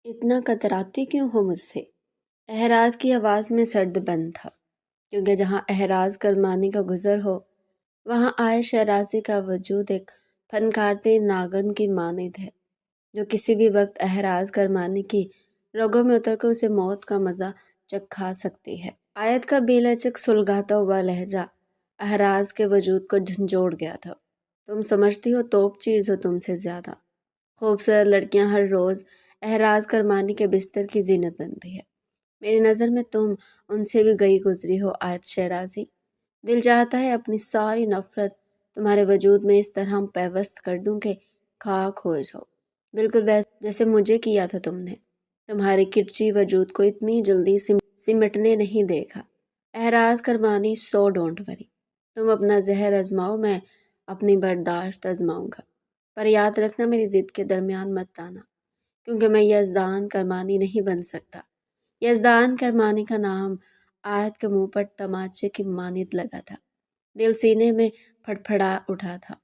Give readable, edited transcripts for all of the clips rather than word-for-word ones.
اتنا کتراتی کیوں ہو مجھ سے؟ احراز کی آواز میں سرد بند تھا، کیونکہ جہاں احراز کرمانی کا گزر ہو وہاں آئے شہرازی کا وجود ایک پھنکارتے ناگن کی مانند ہے، جو کسی بھی وقت احراز کرمانی کی رگوں میں اتر کر اسے موت کا مزہ چکھا سکتی ہے۔ آیت کا بے لچک سلگاتا ہوا لہجہ احراز کے وجود کو جھنجھوڑ گیا تھا۔ تم سمجھتی ہو توپ چیز ہو تم سے زیادہ خوبصورت لڑکیاں ہر روز احراز کرمانی کے بستر کی زینت بنتی ہے۔ میری نظر میں تم ان سے بھی گئی گزری ہو آیت شہرازی۔ دل چاہتا ہے اپنی ساری نفرت تمہارے وجود میں اس طرح پیوست کر دوں کہ خاک ہو جاؤ، بالکل ویسے جیسے مجھے کیا تھا تم نے۔ تمہارے کرچی وجود کو اتنی جلدی سمٹنے نہیں دیکھا۔ احراز کرمانی، سو ڈونٹ وری، تم اپنا زہر آزماؤ، میں اپنی برداشت آزماؤں گا، پر یاد رکھنا میری ضد کے درمیان مت آنا، کیونکہ میں یزدان کرمانی نہیں بن سکتا۔ یزدان کرمانی کا نام آیت کے منہ پر تماچے کی مانند لگا تھا۔ دل سینے میں پھڑپھڑا اٹھا تھا۔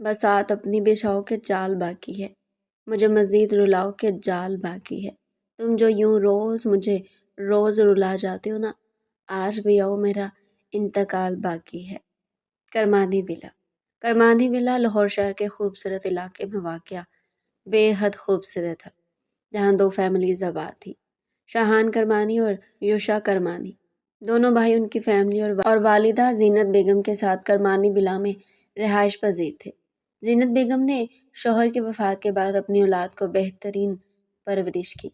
بس آت اپنی بچھاؤ کے چال باقی ہے، مجھے مزید رلاؤ کے جال باقی ہے۔ تم جو یوں مجھے روز رلا جاتے ہو نا، آج بھی آؤ، میرا انتقال باقی ہے۔ کرمانی ولا۔ کرمانی ولا لاہور شہر کے خوبصورت علاقے میں واقع بے حد خوبصورت ہے، جہاں دو فیملیز آباد تھی، شاہان کرمانی اور یوشا کرمانی۔ دونوں بھائی ان کی فیملی اور والدہ زینت بیگم کے ساتھ کرمانی ولا میں رہائش پذیر تھے۔ زینت بیگم نے شوہر کی وفات کے بعد اپنی اولاد کو بہترین پرورش کی۔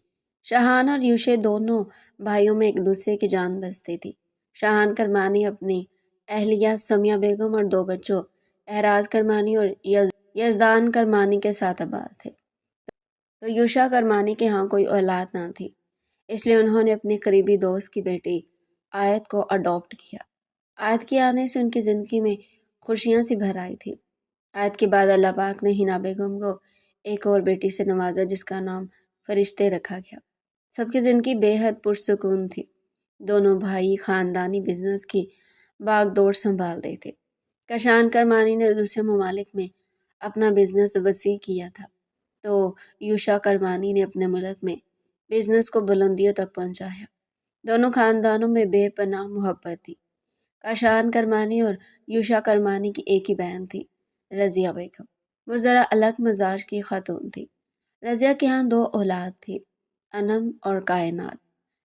شاہان اور یوشے دونوں بھائیوں میں ایک دوسرے کی جان بستی تھی۔ شاہان کرمانی اپنی اہلیہ سمیہ بیگم اور دو بچوں احراز کرمانی اور یزدان کرمانی کے ساتھ آباد تھے، تو یوشا کرمانی کے ہاں کوئی اولاد نہ تھی، اس لیے انہوں نے اپنی قریبی دوست کی بیٹی آیت کو اڈاپٹ کیا۔ آیت کے آنے سے ان کی زندگی میں خوشیاں سی بھر آئی تھی۔ آیت کے بعد اللہ پاک نے ہینا بیگم کو ایک اور بیٹی سے نوازا، جس کا نام فرشتے رکھا گیا۔ سب کی زندگی بے حد پرسکون تھی۔ دونوں بھائی خاندانی بزنس کی باغ دوڑ سنبھال رہے تھے۔ کشان کرمانی نے دوسرے ممالک میں اپنا بزنس وسیع کیا تھا، تو یوشا کرمانی نے اپنے ملک میں بزنس کو بلندیوں تک پہنچایا۔ دونوں خاندانوں میں بے پناہ محبت تھی۔ کاشان کرمانی اور یوشا کرمانی کی ایک ہی بہن تھی، رضیہ بیگم۔ وہ ذرا الگ مزاج کی خاتون تھی۔ رضیہ کے ہاں دو اولاد تھی، انم اور کائنات۔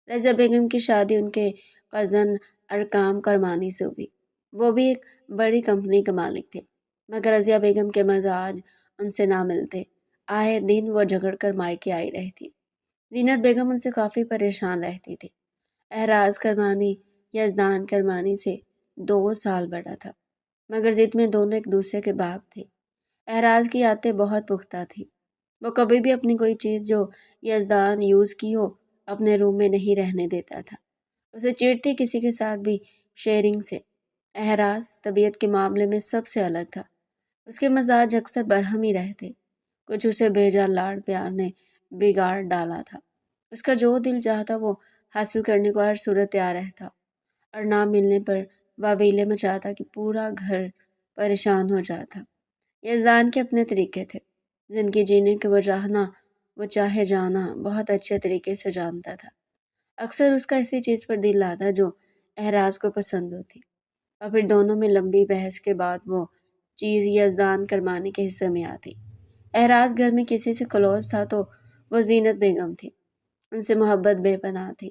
رضیہ بیگم کی شادی ان کے کزن ارکام کرمانی سے ہوئی۔ وہ بھی ایک بڑی کمپنی کے مالک تھے، مگر رضیہ بیگم کے مزاج ان سے نہ ملتے، آئے دن وہ جھگڑ کر مائکے آئی رہتی۔ زینت بیگم ان سے کافی پریشان رہتی تھی۔ احراز کرمانی یزدان کرمانی سے 2 سال بڑا تھا، مگر ضد میں دونوں ایک دوسرے کے باپ تھے۔ احراز کی عادتیں بہت پختہ تھی۔ وہ کبھی بھی اپنی کوئی چیز جو یزدان یوز کی ہو اپنے روم میں نہیں رہنے دیتا تھا، اسے چیڑتی کسی کے ساتھ بھی شیئرنگ سے۔ احراز طبیعت کے معاملے میں سب سے الگ تھا۔ اس کے مزاج اکثر برہم ہی رہتے، کچھ اسے بھیجا لاڑ پیار نے بگاڑ ڈالا تھا۔ اس کا جو دل چاہتا وہ حاصل کرنے کو ہر صورت تیار رہتا، اور نہ ملنے پر واویلے مچاتا کہ پورا گھر پریشان ہو جاتا۔ یزدان کے اپنے طریقے تھے، زندگی جینے کے وہ چاہے جانا بہت اچھے طریقے سے جانتا تھا۔ اکثر اس کا اسی چیز پر دل لاتا جو احراز کو پسند ہوتی، اور پھر دونوں میں لمبی بحث کے بعد وہ چیز یزدان کرمانی کے حصے میں آتی۔ احراز گھر میں کسی سے کلوز تھا تو وہ زینت بیگم تھی، ان سے محبت بے پناہ تھی۔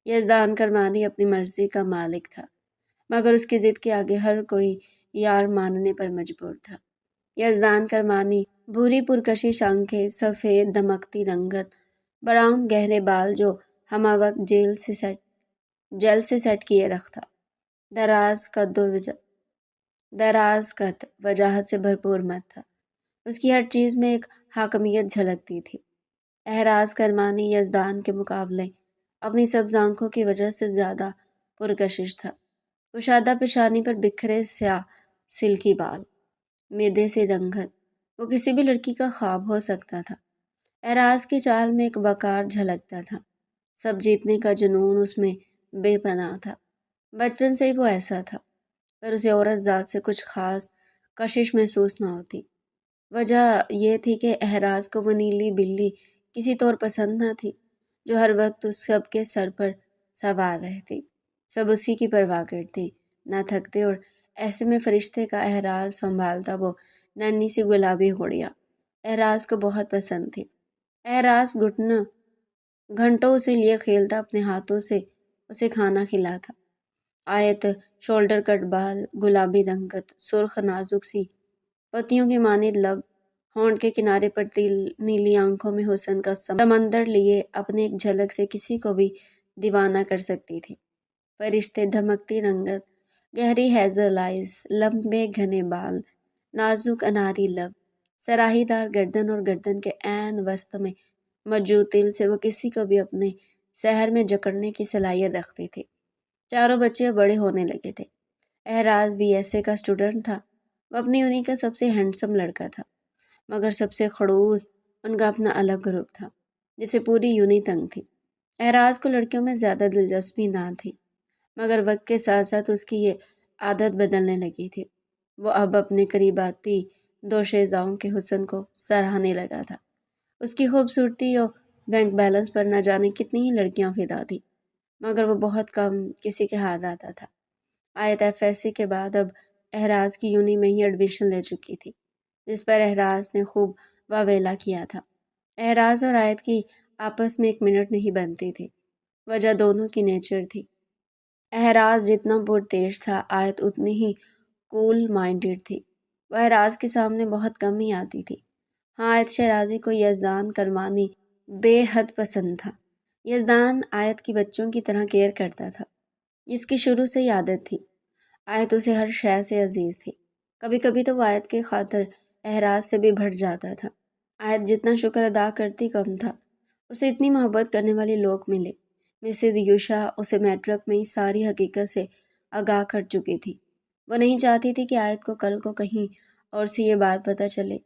یزدان کرمانی اپنی مرضی کا مالک تھا، مگر اس کی ضد کے آگے ہر کوئی یار ماننے پر مجبور تھا۔ یزدان کرمانی بھوری پرکشش آنکھیں، سفید دمکتی رنگت، براؤن گہرے بال جو ہمہ وقت جیل سے سیٹ کیے رکھتا، دراز قد وجاہت سے بھرپور مت تھا۔ اس کی ہر چیز میں ایک حاکمیت جھلکتی تھی۔ احراز کرمانی یزدان کے مقابلے اپنی سبز آنکھوں کی وجہ سے زیادہ پرکشش تھا۔ کشادہ پیشانی پر بکھرے سیاہ سلکی بال، میدے سے رنگت، وہ کسی بھی لڑکی کا خواب ہو سکتا تھا۔ احراز کی چال میں ایک وقار جھلکتا تھا، سب جیتنے کا جنون اس میں بے پناہ تھا۔ بچپن سے ہی وہ ایسا تھا، پر اسے عورت ذات سے کچھ خاص کشش محسوس نہ ہوتی۔ وجہ یہ تھی کہ احراز کو وہ نیلی بلی کسی طور پسند نہ تھی، جو ہر وقت اس سب کے سر پر سوار رہتی۔ سب اسی کی پرواہ کرتی، نہ تھکتے، اور ایسے میں فرشتے کا احراز سنبھالتا وہ ننھی سی گلابی گڑیا احراز کو بہت پسند تھی۔ احراز گھنٹوں اسے لیے کھیلتا، اپنے ہاتھوں سے اسے کھانا کھلاتا۔ آیت شولڈر کٹ بال، گلابی رنگت، سرخ نازک سی پتیوں کی مانند لب، ہونٹ کے کنارے پر نیلی آنکھوں میں حسن کا سمندر لیے اپنے ایک جھلک سے کسی کو بھی دیوانہ کر سکتی تھی۔ فرشتے دھمکتی رنگت، گہری ہیزل آئیز، لمبے گھنے بال، نازک اناری لب، سراہی دار گردن، اور گردن کے عین وسط میں موجود تل سے وہ کسی کو بھی اپنے سحر میں جکڑنے کی صلاحیت رکھتی تھی۔ چاروں بچے بڑے ہونے لگے تھے۔ احراز بی ایس اے کا اسٹوڈنٹ تھا۔ وہ اپنی یونی کا سب سے ہینڈسم لڑکا تھا، مگر سب سے خڑوس ان کا اپنا الگ گروپ تھا جسے پوری یونی تنگ تھی۔ احراز کو لڑکیوں میں زیادہ دلچسپی نہ تھی، مگر وقت کے ساتھ ساتھ اس کی یہ عادت بدلنے لگی تھی۔ وہ اب اپنے قریب آتی دو شیزاؤں کے حسن کو سراہنے لگا تھا۔ اس کی خوبصورتی اور بینک بیلنس پر نہ جانے کتنی ہی لڑکیاں فدا تھیں، مگر وہ بہت کم کسی کے ہاتھ آتا تھا۔ آیت ایف ایس سی کے بعد اب احراز کی یونی میں ہی ایڈمیشن لے چکی تھی، جس پر احراز نے خوب واویلا کیا تھا۔ احراز اور آیت کی آپس میں ایک منٹ نہیں بنتی تھی، وجہ دونوں کی نیچر تھی۔ احراز جتنا پرتیش تھا، آیت اتنی ہی کول مائنڈڈ تھی۔ وہ احراز کے سامنے بہت کم ہی آتی تھی۔ ہاں، آیت شیرازی کو یزدان کرمانی بے حد پسند تھا۔ یزدان آیت کی بچوں کی طرح کیئر کرتا تھا، جس کی شروع سے ہی عادت تھی۔ آیت اسے ہر شے سے عزیز تھی۔ کبھی کبھی تو وہ آیت کی خاطر احراز سے بھی بڑھ جاتا تھا۔ آیت جتنا شکر ادا کرتی کم تھا۔ اسے اتنی محبت کرنے والے لوگ ملے۔ مسز یوشا اسے میٹرک میں ہی ساری حقیقت سے آگاہ کر چکی تھی۔ وہ نہیں چاہتی تھی کہ آیت کو کل کو کہیں اور سے یہ بات پتہ چلے۔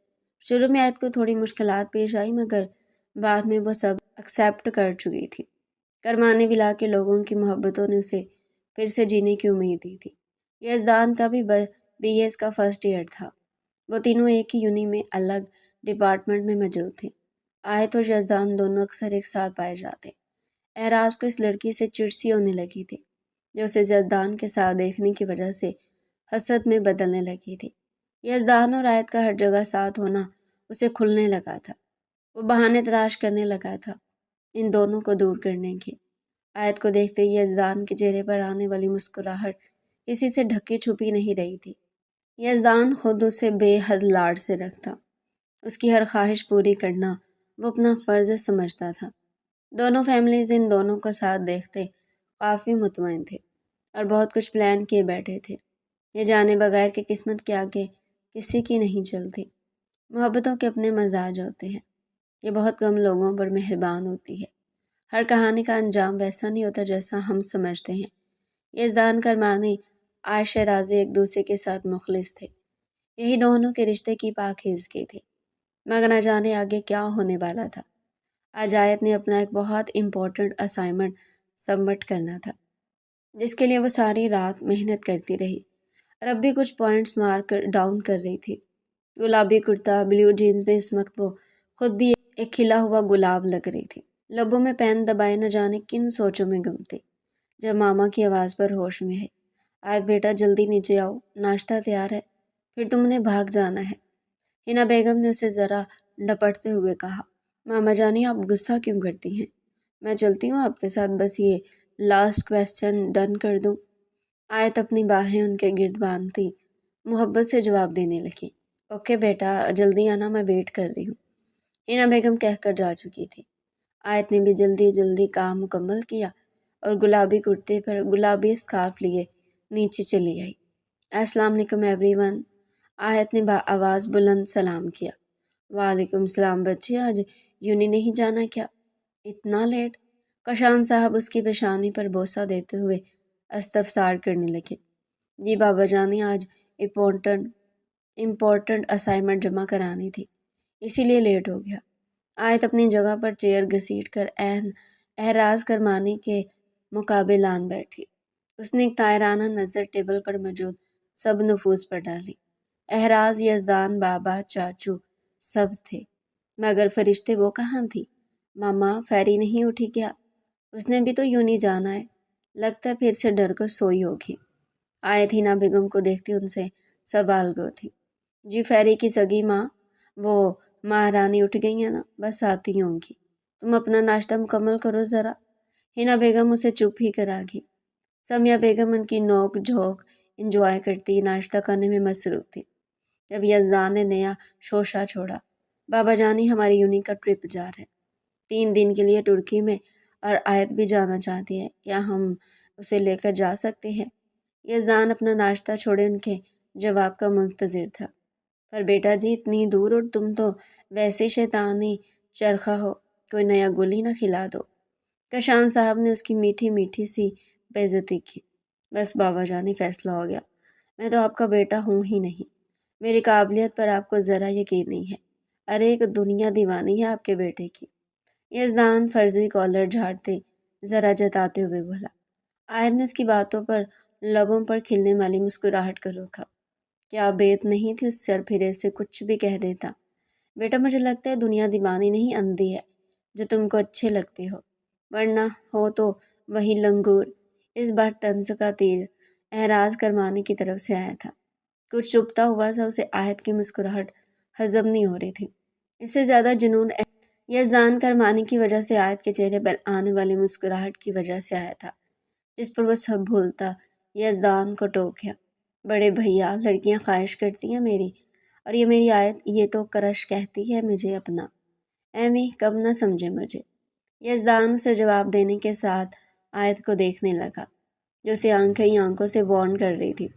شروع میں آیت کو تھوڑی مشکلات پیش آئی، مگر بعد میں وہ سب ایکسیپٹ کر چکی تھی۔ کرمانی ولا کے لوگوں کی محبتوں نے اسے پھر سے جینے کی امید دی تھی۔ یزدان کا بھی بی ایس کا فرسٹ ایئر تھا۔ وہ تینوں ایک ہی یونی میں الگ ڈپارٹمنٹ میں موجود تھے۔ آیت اور یزدان دونوں اکثر ایک ساتھ پائے جاتے۔ احراز کو اس لڑکی سے چڑ سی ہونے لگی تھی، جو اسے یزدان کے ساتھ دیکھنے کی وجہ سے حسد میں بدلنے لگی تھی۔ یزدان اور آیت کا ہر جگہ ساتھ ہونا اسے کھلنے لگا تھا۔ وہ بہانے تلاش کرنے لگا تھا ان دونوں کو دور کرنے کے۔ آیت کو دیکھتے ہی یزدان کے چہرے پر آنے والی مسکراہٹ کسی سے ڈھکی چھپی نہیں رہی تھی۔ یزدان خود اسے بے حد لاڈ سے رکھتا۔ اس کی ہر خواہش پوری کرنا وہ اپنا فرض سمجھتا تھا۔ دونوں فیملیز ان دونوں کو ساتھ دیکھتے کافی مطمئن تھے اور بہت کچھ پلان کیے بیٹھے تھے، یہ جانے بغیر کہ قسمت کے آگے کسی کی نہیں چلتی۔ محبتوں کے اپنے مزاج ہوتے ہیں، یہ بہت کم لوگوں پر مہربان ہوتی ہے۔ ہر کہانی کا انجام ویسا نہیں ہوتا جیسا ہم سمجھتے ہیں۔ یزدان کرمانی، عائشہ رازی ایک دوسرے کے ساتھ مخلص تھے۔ یہی دونوں کے رشتے کی پاکیزگی تھی، مگر نہ جانے آگے کیا ہونے والا تھا۔ آج آیت نے اپنا ایک بہت امپورٹنٹ اسائنمنٹ سبمٹ کرنا تھا، جس کے لیے وہ ساری رات محنت کرتی رہی اور اب بھی کچھ پوائنٹس مارک ڈاؤن کر رہی تھی۔ گلابی کرتا، بلیو جینز میں اس وقت وہ خود بھی ایک کھلا ہوا گلاب لگ رہی تھی۔ لبوں میں پین دبائے نہ جانے کن سوچوں میں گم تھی، جب ماما کی آواز پر ہوش میں ہے۔ آیت بیٹا جلدی نیچے آؤ، ناشتہ تیار ہے، پھر تم نے بھاگ جانا ہے۔ ہنا بیگم نے اسے ذرا ڈپٹتے ہوئے کہا۔ ماما جانی، آپ غصہ کیوں کرتی ہیں؟ میں چلتی ہوں آپ کے ساتھ، بس یہ لاسٹ کویسچن ڈن کر دوں۔ آیت اپنی باہیں ان کے گرد باندھتی محبت سے جواب دینے لگی۔ اوکے بیٹا، جلدی آنا، میں ویٹ کر رہی ہوں۔ ہنا بیگم کہہ کر جا چکی تھی۔ آیت نے بھی جلدی جلدی کام مکمل کیا اور گلابی کرتے پر گلابی اسکارف لیے نیچے چلی آئی۔ السلام علیکم ایوری ون، آیت نے آواز بلند سلام کیا۔ وعلیکم السلام بچے، آج یونی نہیں جانا کیا؟ اتنا لیٹ؟ کشان صاحب اس کی پیشانی پر بوسہ دیتے ہوئے استفسار کرنے لگے۔ جی بابا جانی، آج امپورٹنٹ اسائنمنٹ جمع کرانی تھی، اسی لیے لیٹ ہو گیا۔ آیت اپنی جگہ پر چیئر گھسیٹ کر احراز کرمانی کے مقابل آن بیٹھی۔ اس نے ایک طائرانہ نظر ٹیبل پر موجود سب نفوس پر ڈالی۔ احراز، یزدان، بابا، چاچو سب تھے، مگر فرشتے وہ کہاں تھی؟ ماما فیری نہیں اٹھی کیا؟ اس نے بھی تو یوں نہیں جانا ہے، لگتا ہے پھر سے ڈر کر سوئی ہوگی۔ آیت ہینا بیگم کو دیکھتی ان سے سوال گو تھی۔ جی فیری کی سگی ماں، وہ مہارانی اٹھ گئی ہیں نا، بس آتی ہوں گی، تم اپنا ناشتہ مکمل کرو ذرا۔ ہینا بیگم اسے چپ ہی کرا گئی۔ سمیہ بیگم ان کی نوک جھوک انجوائے کرتی ناشتہ کرنے میں مصروف تھی۔ جب یزدان نے نیا شوشہ چھوڑا، بابا جانی ہماری یونی کا ٹرپ جا رہا ہے 3 دن کے لیے ترکی میں، اور آیت بھی جانا چاہتی ہے، کیا ہم اسے لے کر جا سکتے ہیں؟ یزدان اپنا ناشتہ چھوڑے ان کے جواب کا منتظر تھا۔ پر بیٹا جی اتنی دور، اور تم تو ویسے شیطانی چرخا ہو، کوئی نیا گل ہی نہ کھلا دو۔ کشان صاحب نے اس کی میٹھی میٹھی سی بےعزتی کی۔ بس بابا جانی فیصلہ ہو گیا، میں تو آپ کا بیٹا ہوں ہی نہیں، میری قابلیت پر آپ کو ذرا یقین نہیں ہے۔ ارے ایک دنیا دیوانی ہے آپ کے بیٹے کی۔ یزدان فرضی کالر جھاڑتے ذرا جتاتے ہوئے بولا۔ آیت نے اس کی باتوں پر لبوں پر کھلنے والی مسکراہٹ کو روکا۔ کیا بیت نہیں تھی اس سر پھرے سے کچھ بھی کہہ دیتا۔ بیٹا مجھے لگتا ہے دنیا دیوانی نہیں اندھی ہے، جو تم کو اچھے لگتے ہو، ورنہ ہو تو وہی لنگور۔ اس بار طنز کا تیر اعراض کرمانے کی طرف سے آیا تھا۔ کچھ چبھتا ہوا سا اسے آیت کی مسکراہٹ ہضم نہیں ہو رہی تھی۔ اس سے زیادہ جنون یزدان کرمانی کی وجہ سے آیت کے چہرے پر آنے والی مسکراہٹ کی وجہ سے آیا تھا، جس پر وہ سب بھولتا یزدان کو ٹوکیا۔ بڑے بھیا لڑکیاں خواہش کرتی ہیں میری، اور یہ میری آیت یہ تو کرش کہتی ہے مجھے اپنا۔ ایویں کب نہ سمجھے مجھے۔ یزدان اسے جواب دینے کے ساتھ آیت کو دیکھنے لگا، جو اسے آنکھیں ہی آنکھوں سے وارن کر رہی تھی۔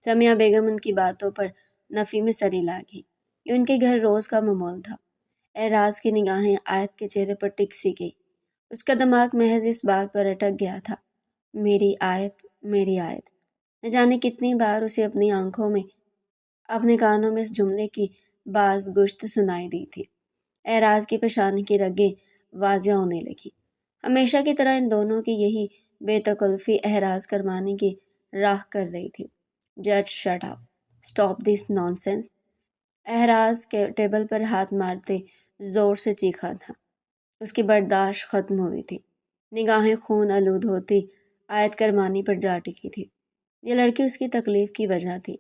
سمیہ بیگم ان کی باتوں پر نفی میں سری لاگی۔ یہ ان کے گھر روز کا معمول تھا۔ اعراض کی نگاہیں آیت کے چہرے پر ٹک سی گئی۔ اس کا دماغ محض اس بات پر اٹک گیا تھا، میری آیت، میری آیت۔ نہ جانے کتنی بار اسے اپنی آنکھوں میں، اپنے کانوں میں اس جملے کی باز گشت سنائی دی تھی۔ اعراض کی پیشانی کی رگیں واضح ہونے لگی۔ ہمیشہ کی طرح ان دونوں کی یہی بے تکلفی اعراض کرمانی کی راہ کر رہی تھی۔ جج shut up, stop this naan sense. اعراض کے ٹیبل پر ہاتھ مارتے زور سے چیخا تھا۔ اس کی برداشت ختم ہوئی تھی۔ نگاہیں خون آلود ہوتی آیت کرمانی پر جا ٹکی تھی۔ یہ لڑکی اس کی تکلیف کی وجہ تھی۔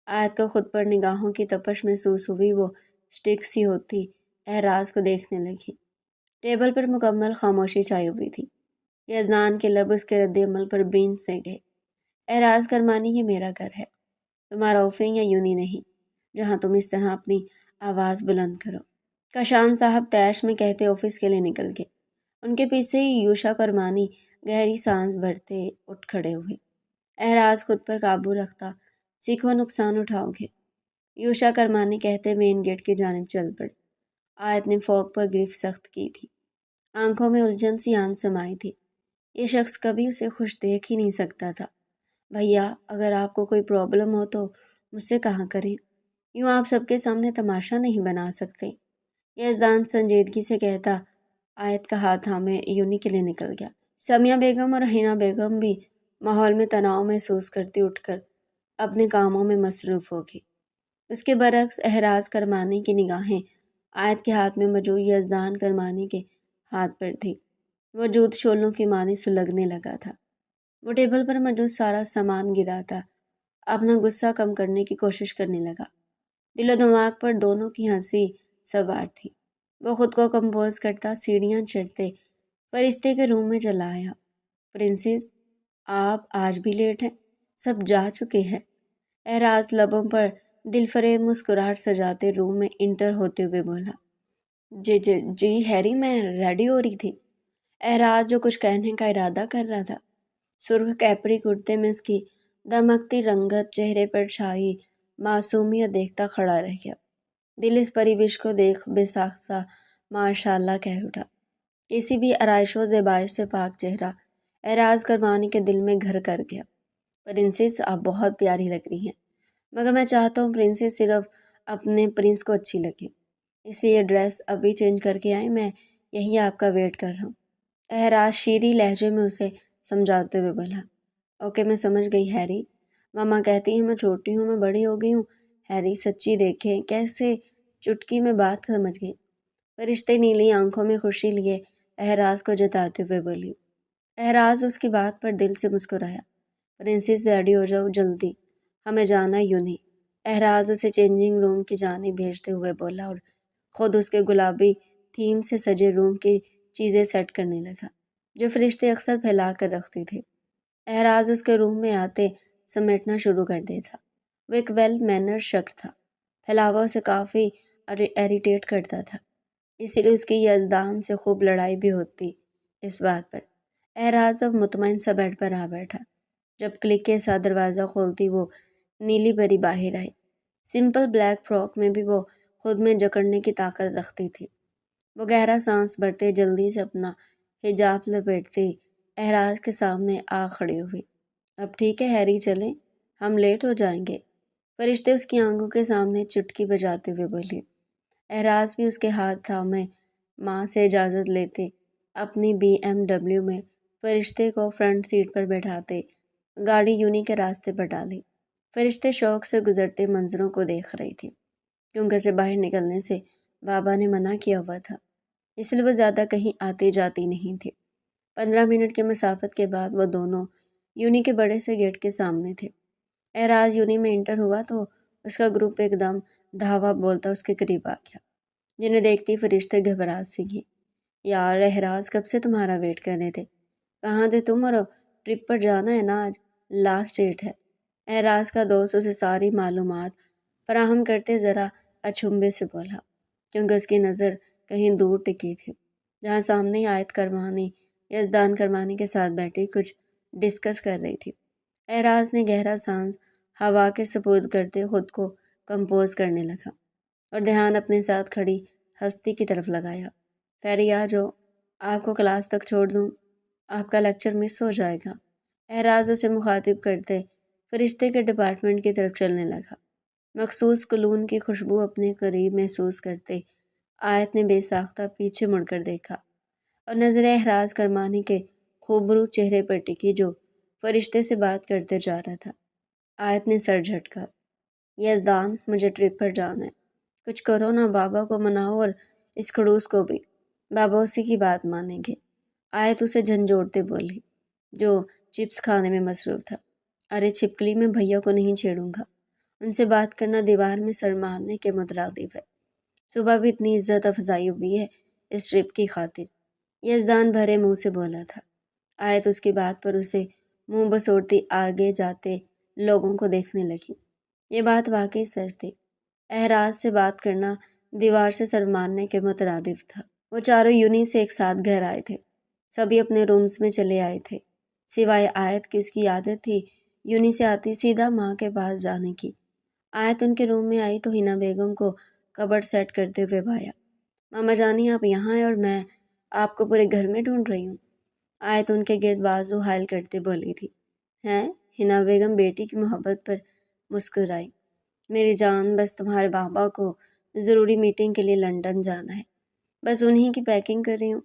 آیت کو خود پر نگاہوں کی تپش محسوس ہوئی، وہ سٹک سی ہوتی اعراض کو دیکھنے لگی۔ ٹیبل پر مکمل خاموشی چھائی ہوئی تھی۔ یزدان کے لب اس کے رد عمل پر بینچ سے گئے۔ اعراض کرمانی یہ میرا گھر ہے، تمہارا آفس یا یونی نہیں، جہاں تم اس طرح اپنی آواز بلند کرو۔ کشان صاحب طیش میں کہتے آفس کے لیے نکل گئے۔ ان کے پیچھے ہی یوشا کرمانی گہری سانس بھرتے اٹھ کھڑے ہوئے۔ اعراض خود پر قابو رکھتا، سیکھو نقصان اٹھاؤ گے، یوشا کرمانی کہتے مین گیٹ کی جانب چل پڑے۔ آیت نے فوق پر گرفت سخت کی تھی، آنکھوں میں الجھن سی آن سمائی تھی۔ یہ شخص کبھی اسے خوش دیکھ ہی نہیں سکتا تھا۔ بھیا اگر آپ کو کوئی پرابلم ہو تو مجھ سے کہا کریں، یوں آپ سب کے سامنے تماشا نہیں بنا سکتے۔ یزدان سنجیدگی سے کہتا آیت کا ہاتھ تھامے یونی کے لیے نکل گیا۔ سمیہ بیگم اور ہینا بیگم بھی ماحول میں تناؤ محسوس کرتی اٹھ کر اپنے کاموں میں مصروف ہو گئی۔ اس کے برعکس اعراض کرمانی کی نگاہیں آیت کے ہاتھ میں موجود یزدان کرمانی کے ہاتھ پر تھی۔ وجود شعلوں کی مانی سلگنے لگا تھا۔ وہ ٹیبل پر موجود سارا سامان گراتا اپنا غصہ کم کرنے کی کوشش کرنے لگا۔ دل و دماغ پر دونوں کی ہنسی سوار تھی۔ وہ خود کو کمپوز کرتا سیڑھیاں چڑھتے فرشتے کے روم میں چلا آیا۔ پرنسس، آپ آج بھی لیٹ ہیں، سب جا چکے ہیں۔ اعراض لبوں پر دل فریب مسکراہٹ سجاتے روم میں انٹر ہوتے ہوئے بولا۔ جی ہیری، میں ریڈی ہو رہی تھی۔ اعراض جو کچھ کہنے کا ارادہ کر رہا تھا، سرخ کیپری کرتے میں اس کی دمکتی رنگت چہرے پر چھائی معصومیت دیکھتا کھڑا رہ گیا۔ دل اس پریوش کو دیکھ بے ساختہ ماشاء اللہ کہہ اٹھا۔ کسی بھی آرائش و زیبائش سے پاک چہرہ اعراض کرمانی کے دل میں گھر کر گیا۔ پرنسس، آپ بہت پیاری لگ رہی ہیں، مگر میں چاہتا ہوں پرنسس صرف اپنے پرنس کو اچھی لگے، اس لیے ڈریس ابھی چینج کر کے آئیں، میں یہی آپ کا ویٹ کر رہا ہوں۔ اعراض شیریں لہجے میں اسے سمجھاتے ہوئے بولا۔ اوکے میں سمجھ گئی ہیری، ماما کہتی ہیں میں چھوٹی ہوں، میں بڑی ہو گئی ہوں۔ ہیری سچی دیکھیں کیسے چٹکی میں بات سمجھ گئی۔ فرشتے نیلی آنکھوں میں خوشی لیے احراز کو جتاتے ہوئے بولی۔ احراز اس کی بات پر دل سے مسکرایا۔ پرنسس ریڈی ہو جاؤ جلدی، ہمیں جانا یوں نہیں۔ احراز اسے چینجنگ روم کی جانب بھیجتے ہوئے بولا اور خود اس کے گلابی تھیم سے سجے روم کی چیزیں سیٹ کرنے لگا جو فرشتے اکثر پھیلا کر رکھتے تھے۔ احراز اس کے روم میں آتے سمیٹنا شروع کر دیتا۔ وہ ایک ویل مینر شخص تھا، پھیلاوا اسے کافی ایریٹیٹ کرتا تھا، اسی لیے اس کی یزدان سے خوب لڑائی بھی ہوتی اس بات پر۔ احراز اب مطمئن سا بیڈ پر آ بیٹھا۔ جب کلک کے ساتھ دروازہ کھولتی وہ نیلی پری باہر آئی۔ سمپل بلیک فراک میں بھی وہ خود میں جکڑنے کی طاقت رکھتی تھی۔ وہ گہرا سانس بھرتے جلدی سے اپنا حجاب لپیٹتی احراز کے سامنے آ کھڑی ہوئی۔ اب ٹھیک ہے ہیری، چلیں، ہم لیٹ ہو جائیں گے۔ فرشتے اس کی آنکھوں کے سامنے چٹکی بجاتے ہوئے بولی۔ احراز بھی اس کے ہاتھ تھامے ماں سے اجازت لیتے اپنی BMW میں فرشتے کو فرنٹ سیٹ پر بیٹھاتے گاڑی یونی کے راستے پر ڈالی۔ فرشتے شوق سے گزرتے منظروں کو دیکھ رہی تھی کیونکہ سے باہر نکلنے سے بابا نے منع کیا ہوا تھا، اس لیے وہ زیادہ کہیں آتی جاتی نہیں تھی۔ 15 منٹ کے مسافت کے بعد وہ دونوں یونی کے بڑے سے گیٹ کے سامنے تھے۔ احراز یونی میں انٹر ہوا تو اس کا گروپ ایک دم دھاوا بولتا اس کے قریب آ گیا، جنہیں دیکھتی فرشتے گھبرا سی گئی۔ یار احراز، کب سے تمہارا ویٹ کر رہے تھے، کہاں تھے تم، اور ٹرپ پر جانا ہے نا، آج لاسٹ ڈیٹ ہے۔ احراز کا دوست اسے ساری معلومات فراہم کرتے ذرا اچھمبے سے بولا کیونکہ اس کی نظر کہیں دور ٹکی تھی جہاں سامنے آیت کرمانی یزدان کرمانی کے ساتھ بیٹھی کچھ ڈسکس کر رہی تھی۔ احراز نے گہرا سانس ہوا کے سپرد کرتے خود کو کمپوز کرنے لگا اور دھیان اپنے ساتھ کھڑی ہستی کی طرف لگایا۔ فیری آ جاؤ، آپ کو کلاس تک چھوڑ دوں، آپ کا لیکچر مس ہو جائے گا۔ احراز اسے مخاطب کرتے فرشتے کے ڈپارٹمنٹ کی طرف چلنے لگا۔ مخصوص کلون کی خوشبو اپنے قریب محسوس کرتے آیت نے بے ساختہ پیچھے مڑ کر دیکھا اور نظر احراز کرمانی کے خوبرو چہرے پر ٹکی جو فرشتے سے بات کرتے جا رہا تھا۔ آیت نے سر جھٹکا۔ یزدان، مجھے ٹرپ پر جانا ہے، کچھ کرو نا، بابا کو مناؤ اور اس خڑوس کو بھی، بابا اسی کی بات مانیں گے۔ آیت اسے جھنجھوڑتے بولی جو چپس کھانے میں مصروف تھا۔ ارے چھپکلی، میں بھیا کو نہیں چھیڑوں گا، ان سے بات کرنا دیوار میں سر مارنے کے مترادف ہے۔ صبح بھی اتنی عزت افزائی ہوئی ہے اس ٹرپ کی خاطر، یزدان بھرے منہ سے بولا تھا۔ آیت اس کی بات پر اسے منہ بسوڑتی آگے جاتے لوگوں کو دیکھنے لگی۔ یہ بات واقعی سچ تھی، احراز سے بات کرنا دیوار سے سر مارنے کے مترادف تھا۔ وہ چاروں یونی سے ایک ساتھ گھر آئے تھے، سبھی اپنے رومز میں چلے آئے تھے سوائے آیت کی۔ اس کی عادت تھی یونی سے آتی سیدھا ماں کے پاس جانے کی۔ آیت ان کے روم میں آئی تو ہینا بیگم کو کبرڈ سیٹ کرتے ہوئے بھایا، ماما جانی آپ یہاں ہیں اور میں آپ کو پورے گھر میں ڈھونڈ رہی ہوں۔ آیت ان کے گرد بازو حائل کرتے بولی تھی۔ ہیں؟ ہینا بیگم بیٹی کی محبت پر مسکرائی۔ میری جان، بس تمہارے بابا کو ضروری میٹنگ کے لیے لندن جانا ہے، بس انہی کی پیکنگ کر رہی ہوں۔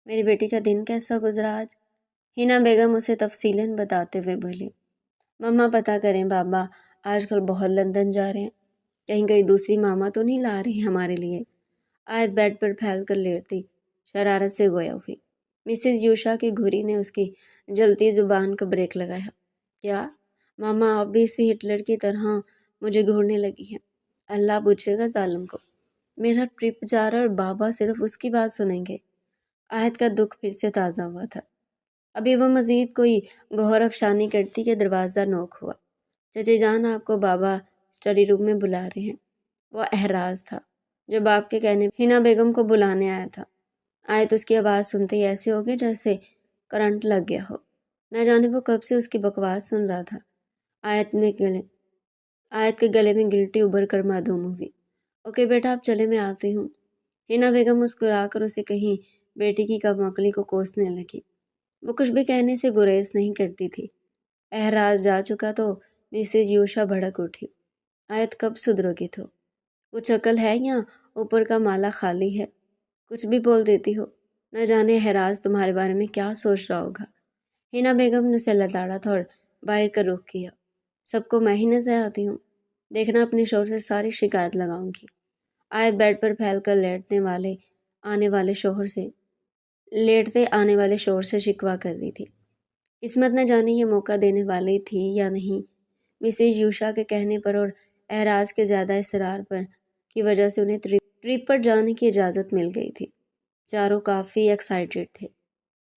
میری بیٹی کا دن کیسا گزرا آج؟ ہینا بیگم اسے تفصیلاً بتاتے ہوئے بولی۔ مما پتہ کریں، بابا آج کل بہت لندن جا رہے ہیں، کہیں کوئی دوسری ماما تو نہیں لا رہی ہمارے لیے۔ آیت بیڈ پر پھیل کر لیٹتی شرارت سے گویا ہوئی۔ مسز یوشا کی گھوری نے اس کی جلتی زبان کو بریک لگایا۔ کیا ماما، آپ بھی اسی ہٹلر کی طرح مجھے گھورنے لگی ہیں؟ اللہ پوچھے گا ظالم کو، میرا ٹرپ جا رہا اور بابا صرف اس کی بات سنیں گے۔ آیت کا دکھ پھر سے تازہ ہوا تھا۔ ابھی وہ مزید کوئی گوہر افشانی کرتی کہ دروازہ نوک ہوا۔ چچی جان، آپ کو بابا اسٹڈی روم میں بلا رہے ہیں۔ وہ احراز تھا جو باپ کے کہنے ہینا بیگم کو بلانے آیا تھا۔ آیت اس کی آواز سنتے ہی ایسے ہو گئے جیسے کرنٹ لگ گیا ہو، نہ جانے وہ کب سے اس کی بکواس سن رہا تھا۔ آیت کے گلے میں گلٹی ابھر کر معدوم ہوئی۔ اوکے بیٹا، آپ چلے، میں آتی ہوں۔ ہینا بیگم مسکرا کر اسے کہیں بیٹی کی کم عقلی کو کوسنے لگی۔ وہ کچھ بھی کہنے سے گریز نہیں کرتی تھی۔ احراز جا چکا تو مسز یوشا بھڑک اٹھی۔ آیت، کب سدھرو گی تو؟ کچھ عقل ہے یا اوپر کا مالا خالی ہے؟ کچھ بھی بول دیتی ہو، نہ جانے احراز تمہارے بارے میں کیا سوچ رہا ہوگا۔ ہینا بیگم نے اسے لتاڑا تھا اور باہر کا رخ کیا۔ سب کو میں ہی نظر آتی ہوں، دیکھنا اپنے شوہر سے ساری شکایت لگاؤں گی۔ آیت بیڈ پر پھیل کر لیٹنے والے آنے والے شوہر سے شکوہ کر رہی تھی۔ قسمت نہ جانے یہ موقع دینے والی تھی یا نہیں۔ مسز یوشا کے کہنے پر اور احراز کے زیادہ اصرار پر کی وجہ سے انہیں ٹرپ پر جانے کی اجازت مل گئی تھی۔ چاروں کافی ایکسائٹڈ تھے۔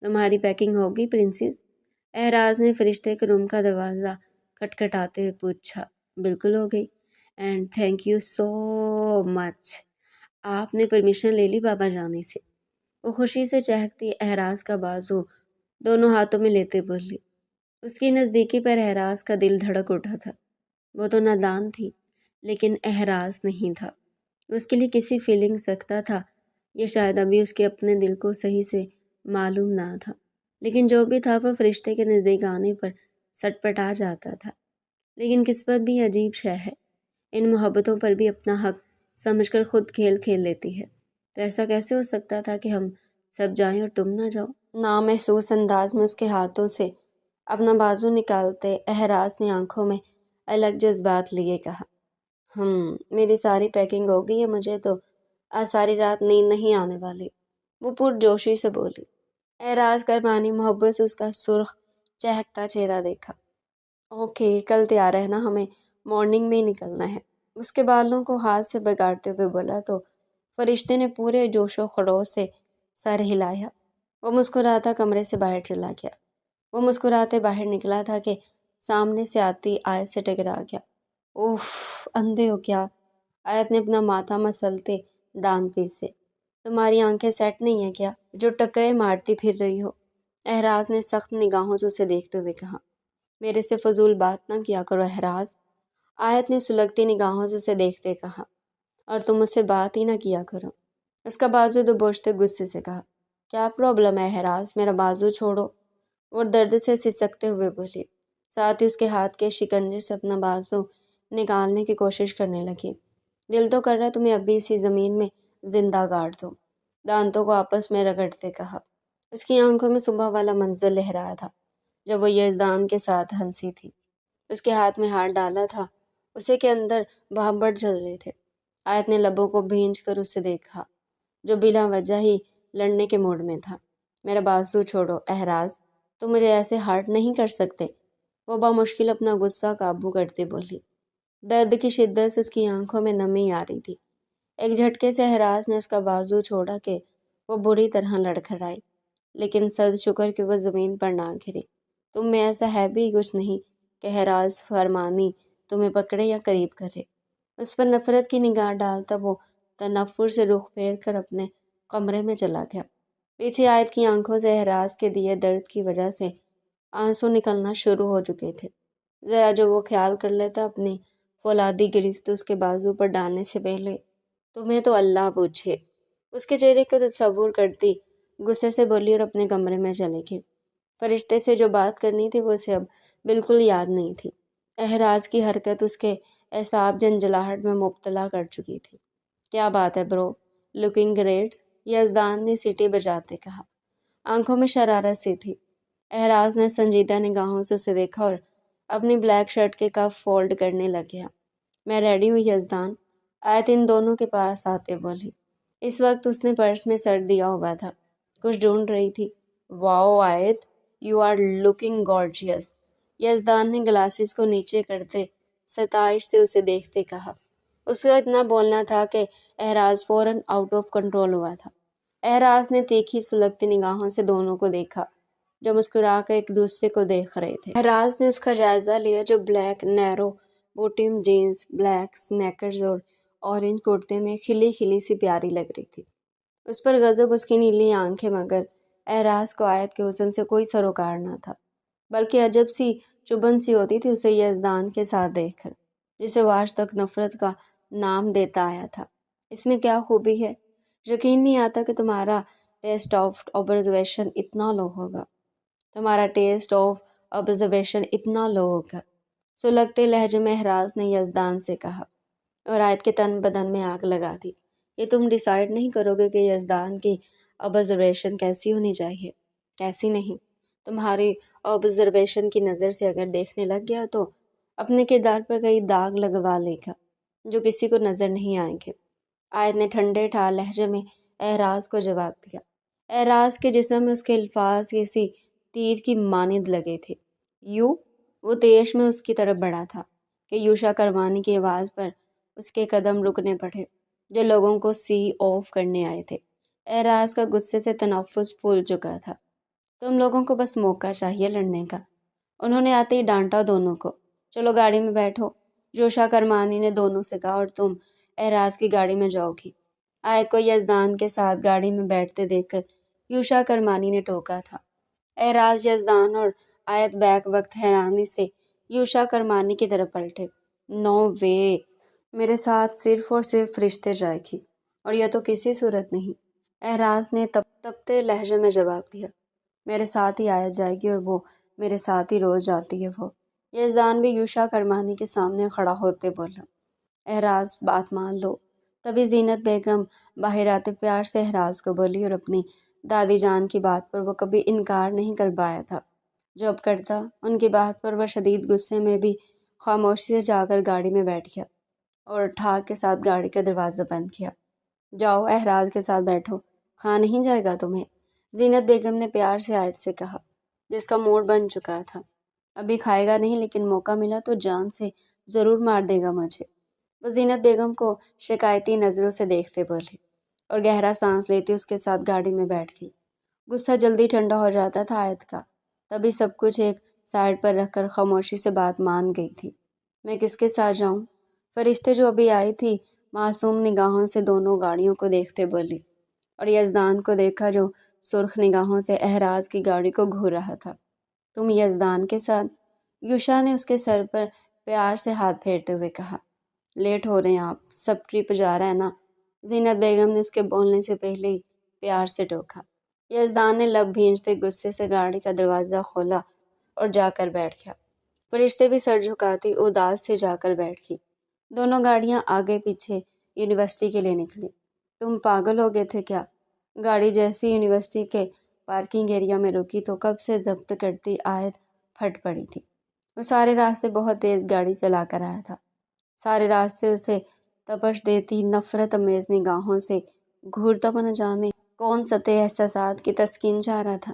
تمہاری پیکنگ ہوگی پرنسس؟ احراز نے فرشتے کے روم کا دروازہ کھٹکھٹاتے ہوئے پوچھا۔ بالکل ہو گئی، اینڈ تھینک یو سو مچ۔ آپ نے پرمیشن لے لی بابا جانی سے؟ وہ خوشی سے چہکتی احراز کا بازو دونوں ہاتھوں میں لیتے بولی۔ اس کی نزدیکی پر احراز کا دل دھڑک اٹھا تھا۔ وہ تو نادان تھی، لیکن احراز نہیں تھا۔ اس کے لیے کسی فیلنگز رکھتا تھا، یہ شاید ابھی اس کے اپنے دل کو صحیح سے معلوم نہ تھا، لیکن جو بھی تھا وہ فرشتے کے نزدیک آنے پر سٹ پٹا جاتا تھا۔ لیکن قسمت بھی عجیب شے ہے، ان محبتوں پر بھی اپنا حق سمجھ کر خود کھیل کھیل لیتی ہے۔ تو ایسا کیسے ہو سکتا تھا کہ ہم سب جائیں اور تم نہ جاؤ؟ نامحسوس انداز میں اس کے ہاتھوں سے اپنا بازو نکالتے احراز نے آنکھوں میں الگ جذبات لیے کہا۔ میری ساری پیکنگ ہو گئی ہے، مجھے تو آج ساری رات نیند نہیں آنے والی، وہ پرجوشی سے بولی۔ احراز کرمانی محبت سے اس کا سرخ چہکتا چہرہ دیکھا۔ اوکے، کل تیار رہنا، ہمیں مارننگ میں ہی نکلنا ہے، اس کے بالوں کو ہاتھ سے بگاڑتے ہوئے بولا تو فرشتے نے پورے جوش و خروش سے سر ہلایا۔ وہ مسکراتا کمرے سے باہر چلا گیا۔ وہ مسکراتے باہر نکلا تھا کہ سامنے سے آتی آیت سے ٹکرا گیا۔ اوف، اندھے ہو کیا؟ آیت نے اپنا ماتھا مسلتے دان پیسے۔ تمہاری آنکھیں سیٹ نہیں ہیں کیا جو ٹکرے مارتی پھر رہی ہو؟ احراز نے سخت نگاہوں سے اسے دیکھتے ہوئے کہا۔ میرے سے فضول بات نہ کیا کرو احراز، آیت نے سلگتی نگاہوں سے اسے دیکھتے کہا، اور تم مجھ سے بات ہی نہ کیا کرو۔ اس کا بازو دبوچتے غصے سے کہا۔ کیا پرابلم ہے احراز، میرا بازو چھوڑو، وہ درد سے سسکتے ہوئے بولی۔ ساتھ ہی اس کے ہاتھ کے شکنجے سے اپنا بازو نکالنے کی کوشش کرنے لگی۔ دل تو کر رہا تمہیں ابھی اسی زمین میں زندہ گاڑ دو، دانتوں کو آپس میں رگڑتے کہا۔ اس کی آنکھوں میں صبح والا منظر لہرایا تھا جب وہ یزدان کے ساتھ ہنسی تھی۔ اس کے ہاتھ میں ہاتھ ڈالا تھا، اسے کے اندر بھانبٹ جل رہے تھے۔ آیت نے لبوں کو بھینج کر اسے دیکھا جو بلا وجہ ہی لڑنے کے موڈ میں تھا۔ میرا بازو چھوڑو احراز، تم مجھے ایسے ہارٹ نہیں کر سکتے، وہ بامشکل اپنا غصہ قابو کرتے بولی۔ درد کی شدت سے اس کی آنکھوں میں نمی آ رہی تھی۔ ایک جھٹکے سے احراز نے اس کا بازو چھوڑا کہ وہ بری طرح لڑکھڑائی، لیکن صد شکر کہ وہ زمین پر نہ گری۔ تم میں ایسا ہے بھی کچھ نہیں کہ احراز فرمانی تمہیں پکڑے یا قریب کرے۔ اس پر نفرت کی نگاہ ڈالتا وہ تنفر سے رخ پھیر کر اپنے کمرے میں چلا گیا۔ پیچھے آیت کی آنکھوں سے احراز کے دیے درد کی وجہ سے آنسو نکلنا شروع ہو چکے تھے۔ ذرا جو وہ خیال کر لیتا اپنی فولادی گرفت اس کے بازو پر ڈالنے سے پہلے، تمہیں تو اللہ پوچھے۔ اس کے چہرے کو تصور کرتی غصے سے بولی اور اپنے کمرے میں چلے گئی۔ فرشتے سے جو بات کرنی تھی وہ اسے اب بالکل یاد نہیں تھی۔ احراز کی حرکت اس کے اعصاب جنجلاہٹ میں مبتلا کر چکی تھی۔ کیا بات ہے برو، لکنگ گریٹ، یزدان نے سیٹی بجاتے کہا۔ آنکھوں میں شرارت سی تھی۔ احراز نے سنجیدہ نگاہوں سے اسے دیکھا اور اپنی بلیک شرٹ کے کف فولڈ کرنے لگ گیا۔ میں ریڈی ہوں یزدان، آیت ان دونوں کے پاس آتے بولی۔ اس وقت اس نے پرس میں سر دیا ہوا تھا، کچھ ڈھونڈ رہی تھی۔ واؤ آیت، یو آر لکنگ گارجیس، یزدان نے گلاسز کو نیچے کرتے ستائش سے اسے دیکھتے کہا۔ اس کا اتنا بولنا تھا کہ احراز فوراً آؤٹ آف کنٹرول ہوا تھا۔ احراز نے تیکھی سلگتی نگاہوں سے دونوں کو دیکھا جو مسکرا کر ایک دوسرے کو دیکھ رہے تھے۔ احراز نے اس کا جائزہ لیا جو بلیک نیرو بوٹم جینز، بلیک سنیکرز اور اورنج کرتے میں کھلی کھلی سی پیاری لگ رہی تھی۔ اس پر غضب اس کی نیلی آنکھیں، مگر احراز کو آیت کے حسن سے کوئی سروکار نہ تھا، بلکہ عجب سی چبھن سی ہوتی تھی اسے یزدان کے ساتھ دیکھ کر، جسے وہ آج تک نفرت کا نام دیتا آیا تھا۔ اس میں کیا خوبی ہے؟ یقین نہیں آتا کہ تمہارا ٹیسٹ آف آبزرویشن اتنا لو ہوگا، تمہارا ٹیسٹ آف آبزرویشن اتنا لو ہوگا، سلگتے لہجے میں احراز نے یزدان سے کہا، اور آیت کے تن بدن میں آگ لگا دی۔ یہ تم ڈیسائیڈ نہیں کرو گے کہ یزدان کی آبزرویشن کیسی ہونی چاہیے، کیسی نہیں؟ تمہاری آبزرویشن کی نظر سے اگر دیکھنے لگ گیا تو اپنے کردار پر کئی داغ لگوا لے گا جو کسی کو نظر نہیں آئیں گے۔ آیت نے ٹھنڈے ٹھار لہجے میں اعراض کو جواب دیا۔ اعراض کے جسم میں اس کے الفاظ کسی تیر کی مانند لگے تھے۔ یوں وہ تیش میں اس کی طرف بڑھا تھا کہ یوشا کرمانی کی آواز پر اس کے قدم رکنے پڑے جو لوگوں کو سی آف کرنے آئے تھے۔ اعراض کا غصے سے تنفس پھول چکا تھا۔ تم لوگوں کو بس موقع چاہیے لڑنے کا۔ انہوں نے آتے ہی ڈانٹا دونوں کو۔ چلو گاڑی میں بیٹھو، یوشا کرمانی نے دونوں سے کہا، اور تم اعراض کی گاڑی میں جاؤ گی۔ آیت کو یزدان کے ساتھ گاڑی میں بیٹھتے دیکھ کر یوشا کرمانی نے ٹوکا تھا۔ اعراض، یزدان اور آیت بیک وقت حیرانی سے یوشا کرمانی کی طرف پلٹے۔ نو وے، میرے ساتھ صرف اور صرف فرشتے جائے گی، اور یہ تو کسی صورت نہیں۔ اعراض نے تپتے لہجے میں جواب دیا۔ میرے ساتھ ہی آیت جائے گی، اور وہ میرے ساتھ ہی روز جاتی ہے وہ۔ یزدان بھی یوشا کرمانی کے سامنے کھڑا ہوتے بولا۔ اعراض، بات مان لو۔ تبھی زینت بیگم باہر آتے پیار سے اعراض کو بولی، اور اپنی دادی جان کی بات پر وہ کبھی انکار نہیں کر پایا تھا جو اب کرتا۔ ان کی بات پر وہ شدید غصے میں بھی خاموشی سے جا کر گاڑی میں بیٹھ گیا اور ٹھاک کے ساتھ گاڑی کا دروازہ بند کیا۔ جاؤ اعراض کے ساتھ بیٹھو، کھا نہیں جائے گا تمہیں؟ زینت بیگم نے پیار سے آیت سے کہا، جس کا موڈ بن چکا تھا۔ ابھی کھائے گا نہیں، لیکن موقع ملا تو جان سے ضرور مار دے گا مجھے۔ وہ زینت بیگم کو شکایتی نظروں سے دیکھتے بولی اور گہرا سانس لیتی اس کے ساتھ گاڑی میں بیٹھ گئی۔ غصہ جلدی ٹھنڈا ہو جاتا تھا آیت کا، تبھی سب کچھ ایک سائڈ پر رکھ کر خاموشی سے بات مان گئی تھی۔ میں کس کے ساتھ جاؤں؟ فرشتے جو ابھی آئی تھی معصوم نگاہوں سے دونوں گاڑیوں کو دیکھتے بولی، اور یزدان کو دیکھا جو سرخ نگاہوں سے اعراض کی گاڑی کو گھور رہا تھا۔ تم یزدان کے ساتھ؟ یوشا نے اس کے سر پر پیار سے ہاتھ پھیرتے ہوئے کہا۔ لیٹ ہو رہے ہیں آپ، سب ٹرپ جا رہا ہے نا؟ زینت بیگم نے اس کے بولنے سے پہلے ہی پیار سے ٹوکا۔ یزدان نے لب بھینجتے غصے سے گاڑی کا دروازہ کھولا اور جا کر بیٹھ گیا۔ فرشتے بھی سر جھکاتی اداس سے جا کر بیٹھ گئی۔ دونوں گاڑیاں آگے پیچھے یونیورسٹی کے لیے نکلی۔ تم پاگل ہو گئے تھے کیا؟ گاڑی جیسی یونیورسٹی کے پارکنگ ایریا میں رکی تو کب سے ضبط کرتی آیت پھٹ پڑی تھی۔ وہ سارے راستے بہت تیز گاڑی چلا کر آیا تھا۔ سارے راستے اسے تپش دیتی نفرت امیز نگاہوں سے گھورتا وہ نہ جانے کون سطح احساسات کی تسکین چاہ رہا تھا۔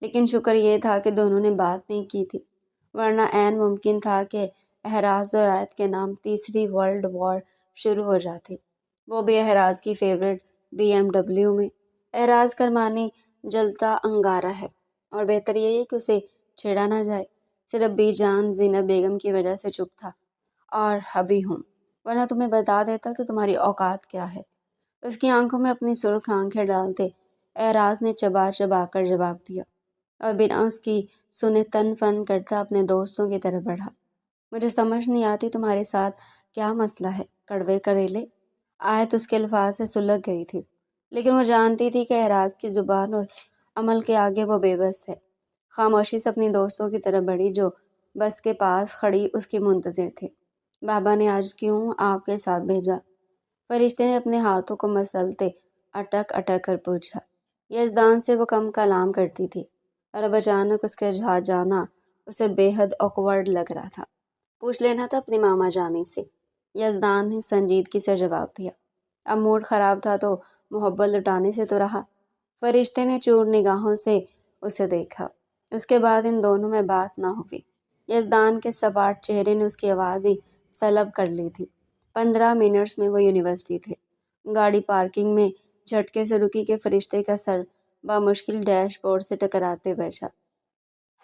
لیکن شکر یہ تھا کہ دونوں نے بات نہیں کی تھی، ورنہ عین ممکن تھا کہ اعراض اور آیت کے نام تیسری ورلڈ وار شروع ہو جاتی، وہ بھی اعراض کی فیوریٹ BMW میں۔ اعراض کرمانی جلتا انگارہ ہے، اور بہتر یہ ہے کہ اسے چھیڑا نہ جائے۔ صرف بی جان زینت بیگم کی وجہ سے چپ تھا، اور ابھی ہوں، ورنہ تمہیں بتا دیتا کہ تمہاری اوقات کیا ہے۔ اس کی آنکھوں میں اپنی سرخ آنکھیں ڈالتے اعراض نے چبا چبا کر جواب دیا، اور بنا اس کی سنے تن فن کرتا اپنے دوستوں کی طرف بڑھا۔ مجھے سمجھ نہیں آتی تمہارے ساتھ کیا مسئلہ ہے، کڑوے کریلے؟ آیت اس کے الفاظ سے سلگ گئی تھی، لیکن وہ جانتی تھی کہ اعراض کی زبان اور عمل کے آگے وہ بے بس ہے۔ خاموشی سے اپنی دوستوں کی طرف بڑھی جو بس کے پاس کھڑی اس کی منتظر تھی۔ بابا نے آج کیوں آپ کے ساتھ بھیجا؟ فرشتے نے اپنے ہاتھوں کو مسلتے اٹک اٹک کر پوچھا۔ یزدان سے وہ کم کلام کرتی تھی، اور اب اچانک اس کے جھا جانا اسے بے حد آکورڈ لگ رہا تھا۔ پوچھ لینا تھا اپنی ماما جانی سے، یزدان نے سنجیدگی سے جواب دیا۔ اب موڈ خراب تھا تو محبت لٹانے سے تو رہا۔ فرشتے نے چور نگاہوں سے اسے دیکھا۔ اس کے بعد ان دونوں میں بات نہ ہوئی۔ یزدان کے سپاٹ چہرے نے اس کی آواز ہی سلب کر لی تھی۔ 15 منٹس میں وہ یونیورسٹی تھے۔ گاڑی پارکنگ میں جھٹکے سے رکی کہ فرشتے کا سر بامشکل ڈیش بورڈ سے ٹکراتے بچا۔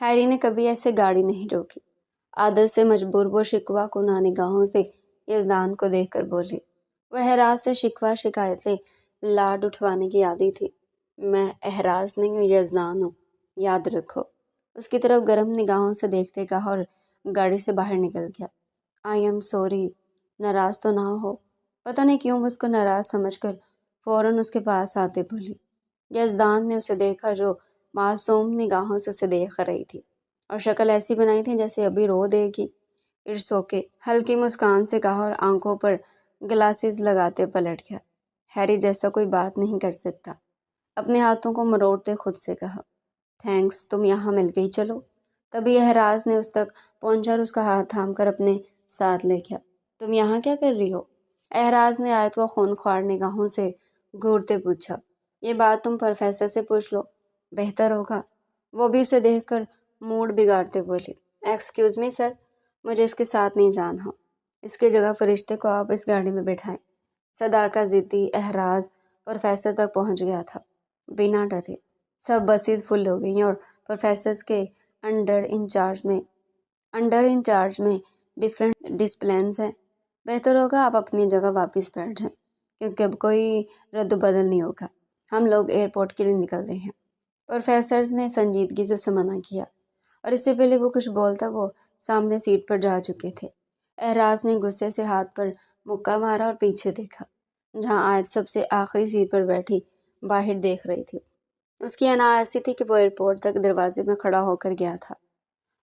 ہیری نے کبھی ایسے گاڑی نہیں روکی۔ عادت سے مجبور وہ شکوہ کنہ نگاہوں سے یزدان کو دیکھ کر بولی۔ وہ اعراض سے شکوہ شکایتیں لاڈ اٹھوانے کی عادی تھی۔ میں اعراض نہیں ہوں، یزدان ہوں، یاد رکھو۔ اس کی طرف گرم نگاہوں سے دیکھتے کہا اور گاڑی سے باہر نکل گیا۔ آئی ایم سوری، ناراض تو نہ ہو؟ پتہ نہیں کیوں وہ اس کو ناراض سمجھ کر فوراً اس کے پاس آتے بولی۔ یزدان نے اسے دیکھا جو معصوم نگاہوں سے اسے دیکھ رہی تھی، اور شکل ایسی بنائی تھی جیسے ابھی رو دے گی۔ اٹس اوکے، ہلکی مسکان سے کہا اور آنکھوں پر گلاسز لگاتے پلٹ گیا۔ ہیری جیسا کوئی بات نہیں کر سکتا، اپنے ہاتھوں کو مروڑتے خود سے کہا۔ تھینکس، تم یہاں مل گئی، چلو۔ تبھی اعراض نے اس تک پہنچا اور اس کا ہاتھ تھام کر اپنے ساتھ لے گیا۔ تم یہاں کیا کر رہی ہو؟ اعراض نے آیت کو خونخوار نگاہوں سے گھورتے پوچھا۔ یہ بات تم پروفیسر سے پوچھ لو، بہتر ہوگا۔ وہ بھی اسے دیکھ کر موڈ بگاڑتے بولے، ایکسکیوز می سر، مجھے اس کے ساتھ نہیں جانا۔ اس کی جگہ فرشتے کو آپ اس گاڑی میں بٹھائیں۔ صدا کا ضدی احراز پروفیسر تک پہنچ گیا تھا۔ بنا ڈرے سب بسیز فل ہو گئیں اور پروفیسرز کے انڈر انچارج میں ڈفرینٹ ڈسپلینز ہیں۔ بہتر ہوگا آپ اپنی جگہ واپس بیٹھ جائیں، کیونکہ اب کوئی رد و بدل نہیں ہوگا، ہم لوگ ایئرپورٹ کے لیے نکل رہے ہیں۔ پروفیسرز نے سنجیدگی سے اسے منع کیا، اور اس سے پہلے وہ کچھ بولتا وہ سامنے سیٹ پر جا چکے تھے۔ احراز نے غصے سے ہاتھ پر مکہ مارا اور پیچھے دیکھا، جہاں آیت سب سے آخری سیٹ پر بیٹھی باہر دیکھ رہی تھی۔ اس کی انا ایسی تھی کہ وہ ایئرپورٹ تک دروازے میں کھڑا ہو کر گیا تھا۔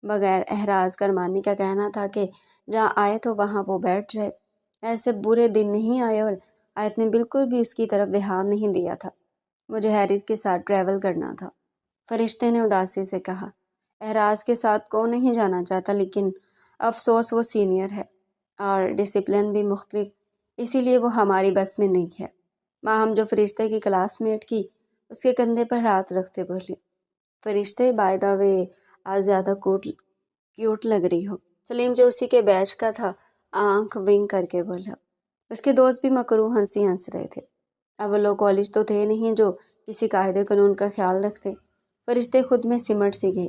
بغیر احراز کرمانی کا کہنا تھا کہ جہاں آیت ہو وہاں وہ بیٹھ جائے۔ ایسے برے دن نہیں آئے اور آیت نے بالکل بھی اس کی طرف دھیان نہیں دیا تھا۔ مجھے ہیرس کے ساتھ ٹریول کرنا تھا، فرشتے نے اداسی سے کہا۔ احراز کے ساتھ کون نہیں جانا چاہتا، لیکن افسوس وہ سینئر ہے اور ڈسپلن بھی مختلف، اسی لیے وہ ہماری بس میں نہیں ہے۔ ماہم جو فرشتے کی کلاس میٹ کی اس کے کندھے پر ہاتھ رکھتے بولے، فرشتے بائی دا وے آج زیادہ کیوٹ لگ رہی ہو۔ سلیم جو اسی کے بیچ کا تھا آنکھ ونک کر کے بولا۔ اس کے دوست بھی مکروہ ہنسی ہنس رہے تھے۔ اب وہ لوگ کالج تو تھے نہیں جو کسی قاعدے قانون کا خیال رکھتے۔ فرشتے خود میں سمٹ سی گئی،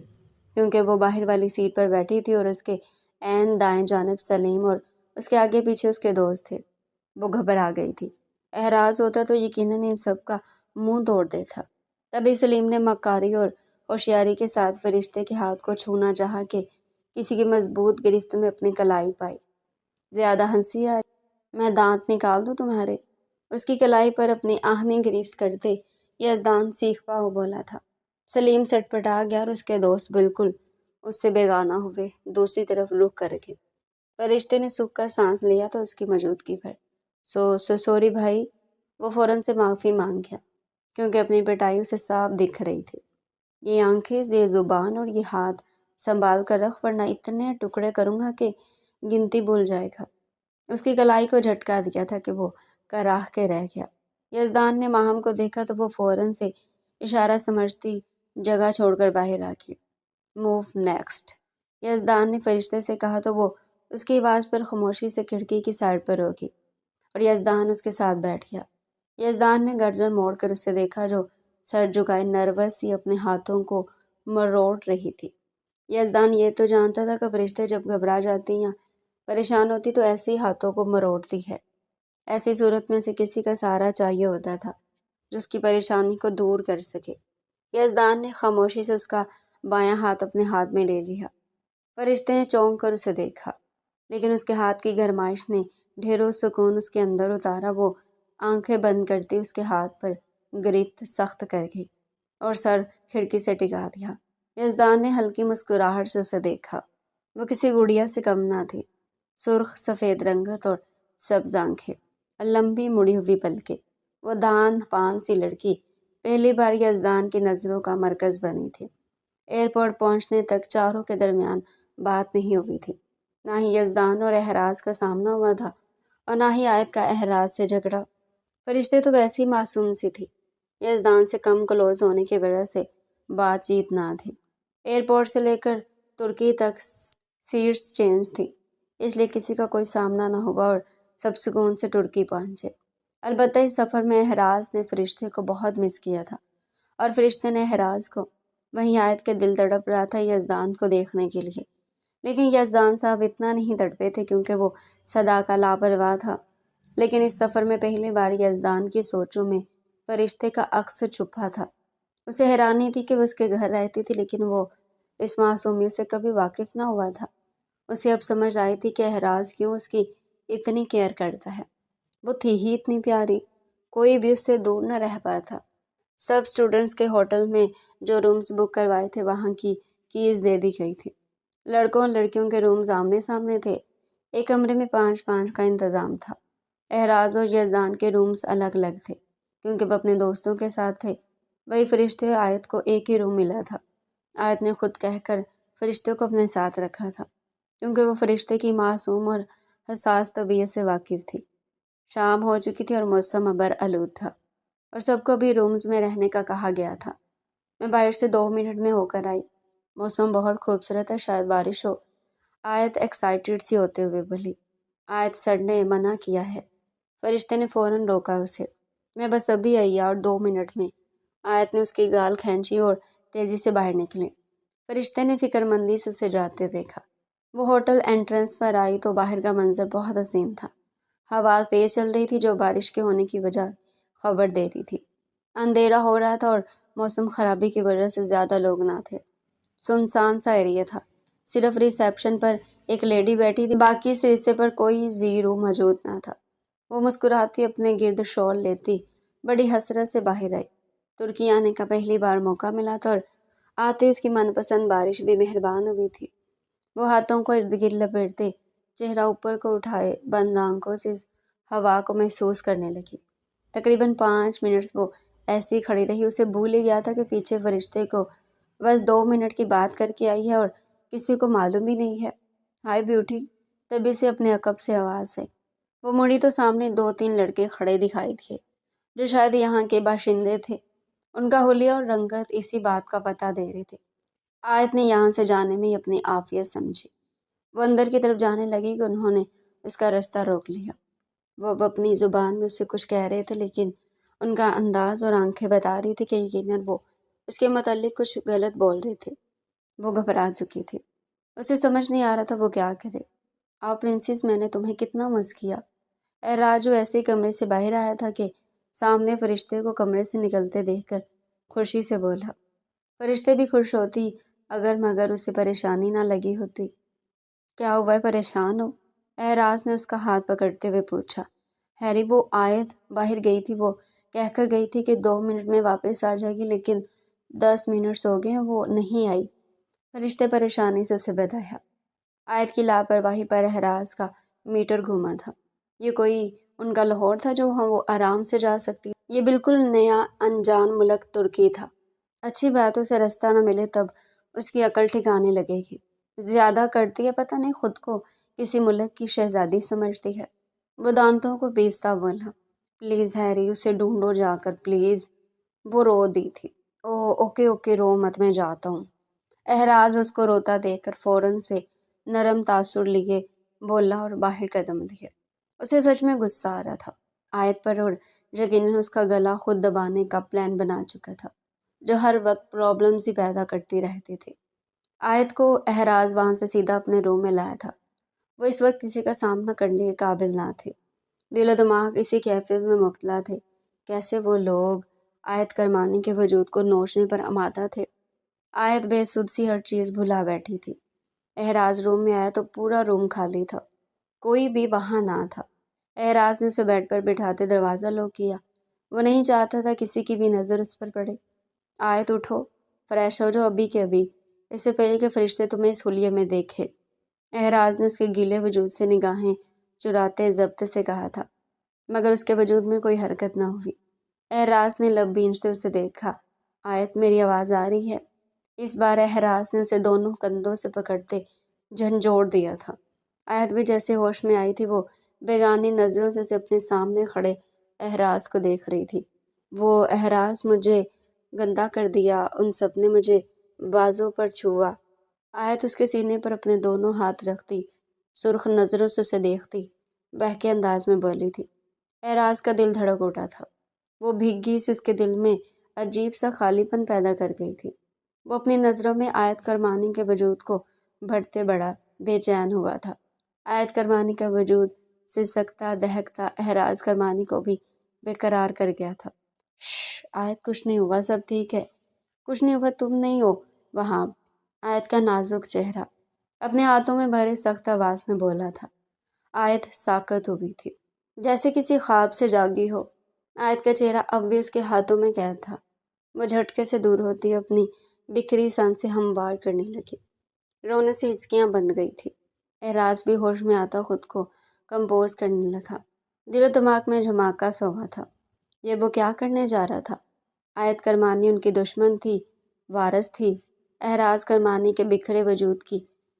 کیونکہ وہ باہر والی سیٹ پر بیٹھی تھی اور اس کے عین دائیں جانب سلیم اور اس کے آگے پیچھے اس کے دوست تھے۔ وہ گھبرا گئی تھی۔ احراز ہوتا تو یقیناً ان سب کا منہ توڑ دیتا۔ تبھی سلیم نے مکاری اور ہوشیاری کے ساتھ فرشتے کے ہاتھ کو چھونا چاہا کہ کسی کی مضبوط گرفت میں اپنی کلائی پائی۔ زیادہ ہنسی آ رہی، میں دانت نکال دوں تمہارے؟ اس کی کلائی پر اپنی آہنی گرفت کرتے یزدان سیخ ہو بولا تھا۔ سلیم سٹ پٹا گیا اور اس کے دوست بالکل اس سے بیگانہ ہوئے دوسری طرف رخ کر گئے۔ فرشتے نے سکھ کا سانس لیا تو اس کی موجودگی پر سوری بھائی، وہ فوراً سے معافی مانگ گیا، کیونکہ اپنی پٹائی اسے صاف دکھ رہی تھی۔ یہ آنکھیں، یہ زبان اور یہ ہاتھ سنبھال کر رکھ، ورنہ اتنے ٹکڑے کروں گا کہ گنتی بھول جائے گا۔ اس کی کلائی کو جھٹکا دیا تھا کہ وہ کراہ کے رہ گیا۔ یزدان نے ماہم کو دیکھا تو وہ فوراً سے اشارہ سمجھتی جگہ چھوڑ کر باہر آ گئی۔ موو نیکسٹ، یزدان نے فرشتے سے کہا تو وہ اس کی آواز پر خاموشی سے کھڑکی کی سائڈ پر ہوگی اور یزدان اس کے ساتھ بیٹھ گیا۔ یزدان نے گردن موڑ کر اسے دیکھا جو سر جھکائے نروس ہی اپنے ہاتھوں کو مروڑ رہی تھی۔ یزدان یہ تو جانتا تھا کہ فرشتے جب گھبرا جاتی یا پریشان ہوتی تو ایسے ہی ہاتھوں کو مروڑتی ہے۔ ایسی صورت میں اسے کسی کا سہارا چاہیے ہوتا تھا جو اس کی پریشانی کو دور کر سکے۔ یزدان نے خاموشی سے اس کا بایاں ہاتھ اپنے ہاتھ میں لے لیا۔ فرشتے نے چونک کر اسے دیکھا، لیکن اس کے ہاتھ کی گرمائش نے ڈھیروں سکون اس کے اندر اتارا۔ وہ آنکھیں بند کرتی اس کے ہاتھ پر گرفت سخت کر گئی اور سر کھڑکی سے ٹکا دیا۔ یزدان نے ہلکی مسکراہٹ سے اسے دیکھا۔ وہ کسی گڑیا سے کم نہ تھی، سرخ سفید رنگت اور سبز آنکھیں، لمبی مڑی ہوئی پلکیں۔ وہ دان پان سی لڑکی پہلی بار یزدان کی نظروں کا مرکز بنی تھی۔ ایئرپورٹ پہنچنے تک چاروں کے درمیان بات نہیں ہوئی تھی، نہ ہی یزدان اور احراز کا سامنا ہوا تھا اور نہ ہی آیت کا احراز سے جھگڑا۔ فرشتے تو ویسی معصوم سی تھی، یزدان سے کم کلوز ہونے کی وجہ سے بات چیت نہ تھی۔ ایئرپورٹ سے لے کر ترکی تک سیٹس چینج تھی، اس لیے کسی کا کوئی سامنا نہ ہوا اور سب سکون سے ترکی پہنچے۔ البتہ اس سفر میں احراز نے فرشتے کو بہت مس کیا تھا اور فرشتے نے احراز کو۔ وہیں آیت کے دل تڑپ رہا تھا یزدان کو دیکھنے کے لیے، لیکن یزدان صاحب اتنا نہیں تڑپے تھے کیونکہ وہ صدا کا لاپرواہ تھا۔ لیکن اس سفر میں پہلی بار یزدان کی سوچوں میں فرشتے کا عکس چھپا تھا۔ اسے حیرانی تھی کہ وہ اس کے گھر رہتی تھی، لیکن وہ اس معصومیت سے کبھی واقف نہ ہوا تھا۔ اسے اب سمجھ آئی تھی کہ احراز کیوں اس کی اتنی کیئر کرتا ہے۔ وہ تھی ہی اتنی پیاری، کوئی بھی اس سے دور نہ رہ پاتا۔ سب اسٹوڈنٹس کے ہوٹل میں جو رومز بک کروائے تھے وہاں کی کیز دے دی گئی تھی۔ لڑکوں اور لڑکیوں کے رومز آمنے سامنے تھے، ایک کمرے میں 5 کا انتظام تھا۔ احراز اور یزدان کے رومز الگ الگ تھے کیونکہ وہ اپنے دوستوں کے ساتھ تھے۔ وہی فرشتے اور آیت کو ایک ہی روم ملا تھا۔ آیت نے خود کہہ کر فرشتے کو اپنے ساتھ رکھا تھا کیونکہ وہ فرشتے کی معصوم اور حساس طبیعت سے واقف تھی۔ شام ہو چکی تھی اور موسم ابر آلود تھا۔ اور سب کو بھی رومز میں رہنے کا کہا گیا تھا۔ میں باہر سے 2 منٹ میں ہو کر آئی۔ موسم بہت خوبصورت ہے، شاید بارش ہو، آیت ایکسائٹیڈ سی ہوتے ہوئے بولی۔ آیت سر نے منع کیا ہے۔ فرشتے نے فوراً روکا اسے۔ میں بس ابھی آئی اور 2 منٹ میں۔ آیت نے اس کی گال کھینچی اور تیزی سے باہر نکلی۔ فرشتے نے فکر مندی سے اسے جاتے دیکھا۔ وہ ہوٹل انٹرنس پر آئی تو باہر کا منظر بہت حسین تھا۔ ہوا تیز چل رہی تھی جو بارش کے ہونے کی وجہ خبر دے رہی تھی۔ اندھیرا ہو رہا تھا اور موسم خرابی کی وجہ سے زیادہ لوگ نہ تھے۔ سنسان سا ایریا تھا۔ صرف ریسیپشن پر ایک لیڈی بیٹھی تھی، باقی اس حصے پر کوئی زیرو موجود نہ تھا۔ وہ مسکراتی اپنے گرد شال لیتی بڑی حسرت سے باہر آئی۔ ترکی آنے کا پہلی بار موقع ملا تھا اور آتے اس کی من پسند بارش بھی مہربان ہوئی تھی۔ وہ ہاتھوں کو ارد گرد لپیٹتے چہرہ اوپر کو اٹھائے بند آنکھوں سے اس ہوا کو محسوس کرنے لگی۔ تقریباً 5 منٹ وہ ایسی کھڑی رہی، اسے بھول ہی گیا تھا کہ پیچھے فرشتے کو بس 2 منٹ کی بات کر کے آئی ہے اور کسی کو معلوم بھی نہیں ہے۔ ہائی بیوٹی، تبھی سے اپنے عقب سے آواز آئی۔ وہ مڑی تو سامنے 2-3 لڑکے کھڑے دکھائی دیے جو شاید یہاں کے باشندے تھے۔ ان کا حلیہ اور رنگت اسی بات کا پتہ دے رہے تھے۔ آیت نے یہاں سے جانے میں ہی اپنی عافیت سمجھی۔ وہ اندر کی طرف جانے لگی کہ انہوں نے اس کا رستہ روک لیا۔ وہ اب اپنی زبان میں اس سے کچھ کہہ رہے تھے لیکن ان کا انداز اور آنکھیں بتا رہی تھی کہ یقیناً وہ اس کے متعلق کچھ غلط بول رہے تھے۔ وہ گھبرا چکی تھی۔ اسے سمجھ نہیں آ رہا تھا وہ کیا کرے۔ آؤ پرنسس، میں نے تمہیں کتنا مس کیا۔ راجو ایسے ہی کمرے سے باہر آیا تھا کہ سامنے فرشتے کو کمرے سے نکلتے دیکھ کر خوشی سے بولا۔ فرشتے بھی خوش ہوتی اگر مگر اسے پریشانی نہ لگی ہوتی۔ کیا ہوا ہے، پریشان ہو؟ اعراز نے اس کا ہاتھ پکڑتے ہوئے پوچھا۔ ہیری، وہ آیت باہر گئی تھی، وہ کہہ کر گئی تھی کہ 2 منٹ میں واپس آ جائے گی لیکن 10 منٹ ہو گئے ہیں وہ نہیں آئی۔ فرشتے پریشانی سے اسے بتایا۔ آیت کی لاپرواہی پر اعراز کا میٹر گھوما تھا۔ یہ کوئی ان کا لاہور تھا جو وہ آرام سے جا سکتی؟ یہ بالکل نیا انجان ملک ترکی تھا۔ اچھی بات اسے رستہ نہ ملے تب اس کی عقل ٹھکانے لگے گی۔ زیادہ کرتی ہے، پتہ نہیں خود کو کسی ملک کی شہزادی سمجھتی ہے۔ وہ دانتوں کو پیستا بولا۔ پلیز ہیری، اسے ڈھونڈو جا کر پلیز۔ وہ رو دی تھی۔ اوکے اوکے، رو مت، میں جاتا ہوں۔ اعراز اس کو روتا دیکھ کر فوراً سے نرم تاثر لیے بولا اور باہر قدم لیے۔ اسے سچ میں غصہ آ رہا تھا آیت پر اور یقیناً اس کا گلا خود دبانے کا پلان بنا چکا تھا جو ہر وقت پرابلمز ہی پیدا کرتی رہتی تھی۔ آیت کو اعراز وہاں سے سیدھا اپنے روم میں لایا تھا۔ وہ اس وقت کسی کا سامنا کرنے کے قابل نہ تھی۔ دل و دماغ اسی کیفیت میں مبتلا تھے۔ کیسے وہ لوگ آیت کرمانی کے وجود کو نوچنے پر آمادہ تھے۔ آیت بے سود سی ہر چیز بھلا بیٹھی تھی۔ اعراز روم میں آیا تو پورا روم خالی تھا، کوئی بھی وہاں نہ تھا۔ اعراز نے اسے بیڈ پر بٹھاتے دروازہ لاک کیا۔ وہ نہیں چاہتا تھا کسی کی بھی نظر اس پر پڑے۔ آیت اٹھو، فریش ہو جاؤ ابھی کے ابھی، اس سے پہلے کہ فرشتے تمہیں اس حلیے میں دیکھے۔ اعراز نے اس کے گیلے وجود سے نگاہیں چراتے ضبط سے کہا تھا، مگر اس کے وجود میں کوئی حرکت نہ ہوئی۔ اعراز نے لب بھینچتے اسے دیکھا۔ آیت، میری آواز آ رہی ہے؟ اس بار اعراز نے اسے دونوں کندھوں سے پکڑتے جھنجھوڑ دیا تھا۔ آیت بھی جیسے ہوش میں آئی تھی، وہ بیگانی نظروں سے اپنے سامنے کھڑے اعراز کو دیکھ رہی تھی۔ وہ اعراز، مجھے گندا کر دیا، ان سب نے مجھے بازو پر چھوا۔ آیت اس کے سینے پر اپنے دونوں ہاتھ رکھتی سرخ نظروں سے اسے دیکھتی بہکے انداز میں بولی تھی۔ اعراز کا دل دھڑک اٹھا تھا۔ وہ بھیگی سے اس کے دل میں عجیب سا خالی پن پیدا کر گئی تھی۔ وہ اپنی نظروں میں آیت کرمانی کے وجود کو بڑھتے بڑا بے چین ہوا تھا۔ آیت کرمانی کا وجود سسکتا دہکتا اعراز کرمانی کو بھی بے قرار کر گیا تھا۔ شش آیت، کچھ نہیں ہوا، سب ٹھیک ہے، کچھ نہیں ہوا، تم نہیں ہو وہاں؟ آیت کا نازک چہرہ اپنے ہاتھوں میں بھرے سخت آواز میں بولا تھا۔ آیت ساکت ہوئی تھی، جیسے کسی خواب سے جاگی ہو۔ آیت کا چہرہ اب بھی اس کے ہاتھوں میں قید تھا۔ وہ جھٹکے سے دور ہوتی اپنی بکھری سانسیں ہموار کرنے لگی۔ رونے سے ہچکیاں بند گئی تھی۔ اعراز بھی ہوش میں آتا خود کو کمپوز کرنے لگا۔ دل و دماغ میں جھماکا سا ہوا تھا۔ یہ وہ کیا کرنے جا رہا تھا؟ آیت کرمانی ان کی دشمن تھی، وارث تھی۔ اعراز کرمانی کے بکھرے وجود کی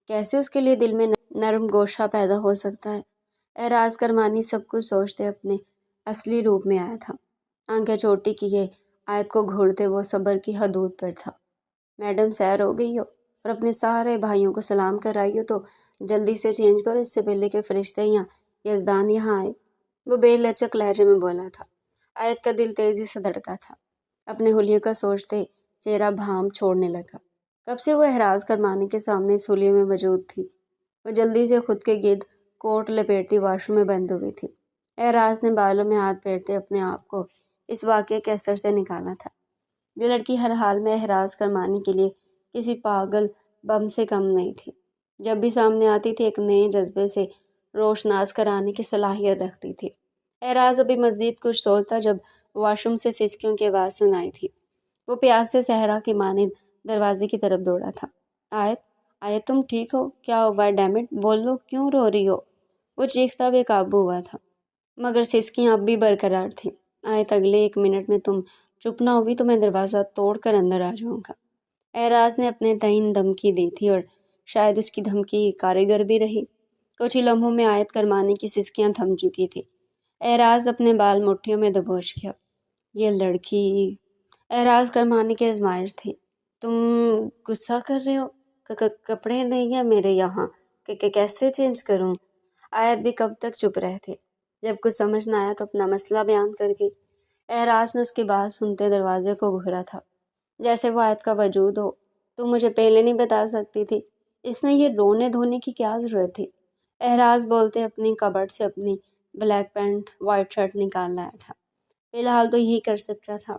کیسے اس کے لیے دل میں نرم گوشہ پیدا ہو سکتا ہے؟ اعراز کرمانی سب کچھ سوچتے اپنے اصلی روپ میں آیا تھا۔ آنکھیں چھوٹی کیے آیت کو گھورتے وہ صبر کی حدود پر تھا۔ میڈم سیر ہو گئی ہو اور اپنے سارے بھائیوں کو سلام کر آئی ہو تو جلدی سے چینج کرو، اس سے پہلے کہ فرشتے یا یزدان یہاں آئے، وہ بے لچک لہجے میں بولا تھا۔ آیت کا دل تیزی سے دھڑکا تھا، اپنے حلیے کا سوچتے چہرہ بھام چھوڑنے لگا۔ کب سے وہ احراز کرمانی کے سامنے اس حلیے میں موجود تھی؟ وہ جلدی سے خود کے گرد کوٹ لپیٹتی واش روم میں بند ہوئی تھی۔ احراز نے بالوں میں ہاتھ پھیرتے اپنے آپ کو اس واقعے کے اثر سے نکالا تھا۔ یہ لڑکی ہر حال میں احراز کرمانی کے لیے کسی پاگل بم سے کم نہیں تھی۔ جب بھی سامنے آتی تھی ایک نئے جذبے سے روشناس کرانے کی صلاحیت رکھتی تھی۔ احراز ابھی مزید کچھ سوچتا جب واش روم سے سسکیوں کی آواز سنائی تھی۔ وہ پیاس سے صحرا کی مانند دروازے کی طرف دوڑا تھا۔ آیت آیت تم ٹھیک ہو؟ کیا ہوا ڈیمٹ؟ بولو کیوں رو رہی ہو؟ وہ چیختا بے قابو ہوا تھا مگر سسکیاں اب بھی برقرار تھیں۔ آیت اگلے 1 منٹ میں تم چپ نہ ہوئی تو میں دروازہ توڑ کر اندر آ جاؤں گا۔ احراز نے اپنے تئیں دھمکی دی تھی اور شاید اس کی دھمکی کارگر بھی رہی۔ کچھ ہی لمحوں میں آیت کرمانی کی سسکیاں تھم چکی تھی۔ احراز اپنے بال مٹھیوں میں دبوچ گیا۔ یہ لڑکی احراز کرمانی کی آزمائش تھی۔ تم غصہ کر رہے ہو؟ کپڑے نہیں ہیں میرے یہاں کہ کیسے چینج کروں؟ آیت بھی کب تک چپ رہے تھے۔ جب کچھ سمجھ نہ آیا تو اپنا مسئلہ بیان کر گئی۔ احراز نے اس کی بات سنتے دروازے کو گھورا تھا جیسے وہ آیت کا وجود ہو۔ تم مجھے پہلے نہیں بتا سکتی تھی؟ اس میں یہ رونے دھونے کی کیا ضرورت تھی؟ احراز بولتے اپنی کبرڈ سے اپنی بلیک پینٹ وائٹ شرٹ نکال لایا تھا۔ فی الحال تو یہی کر سکتا تھا۔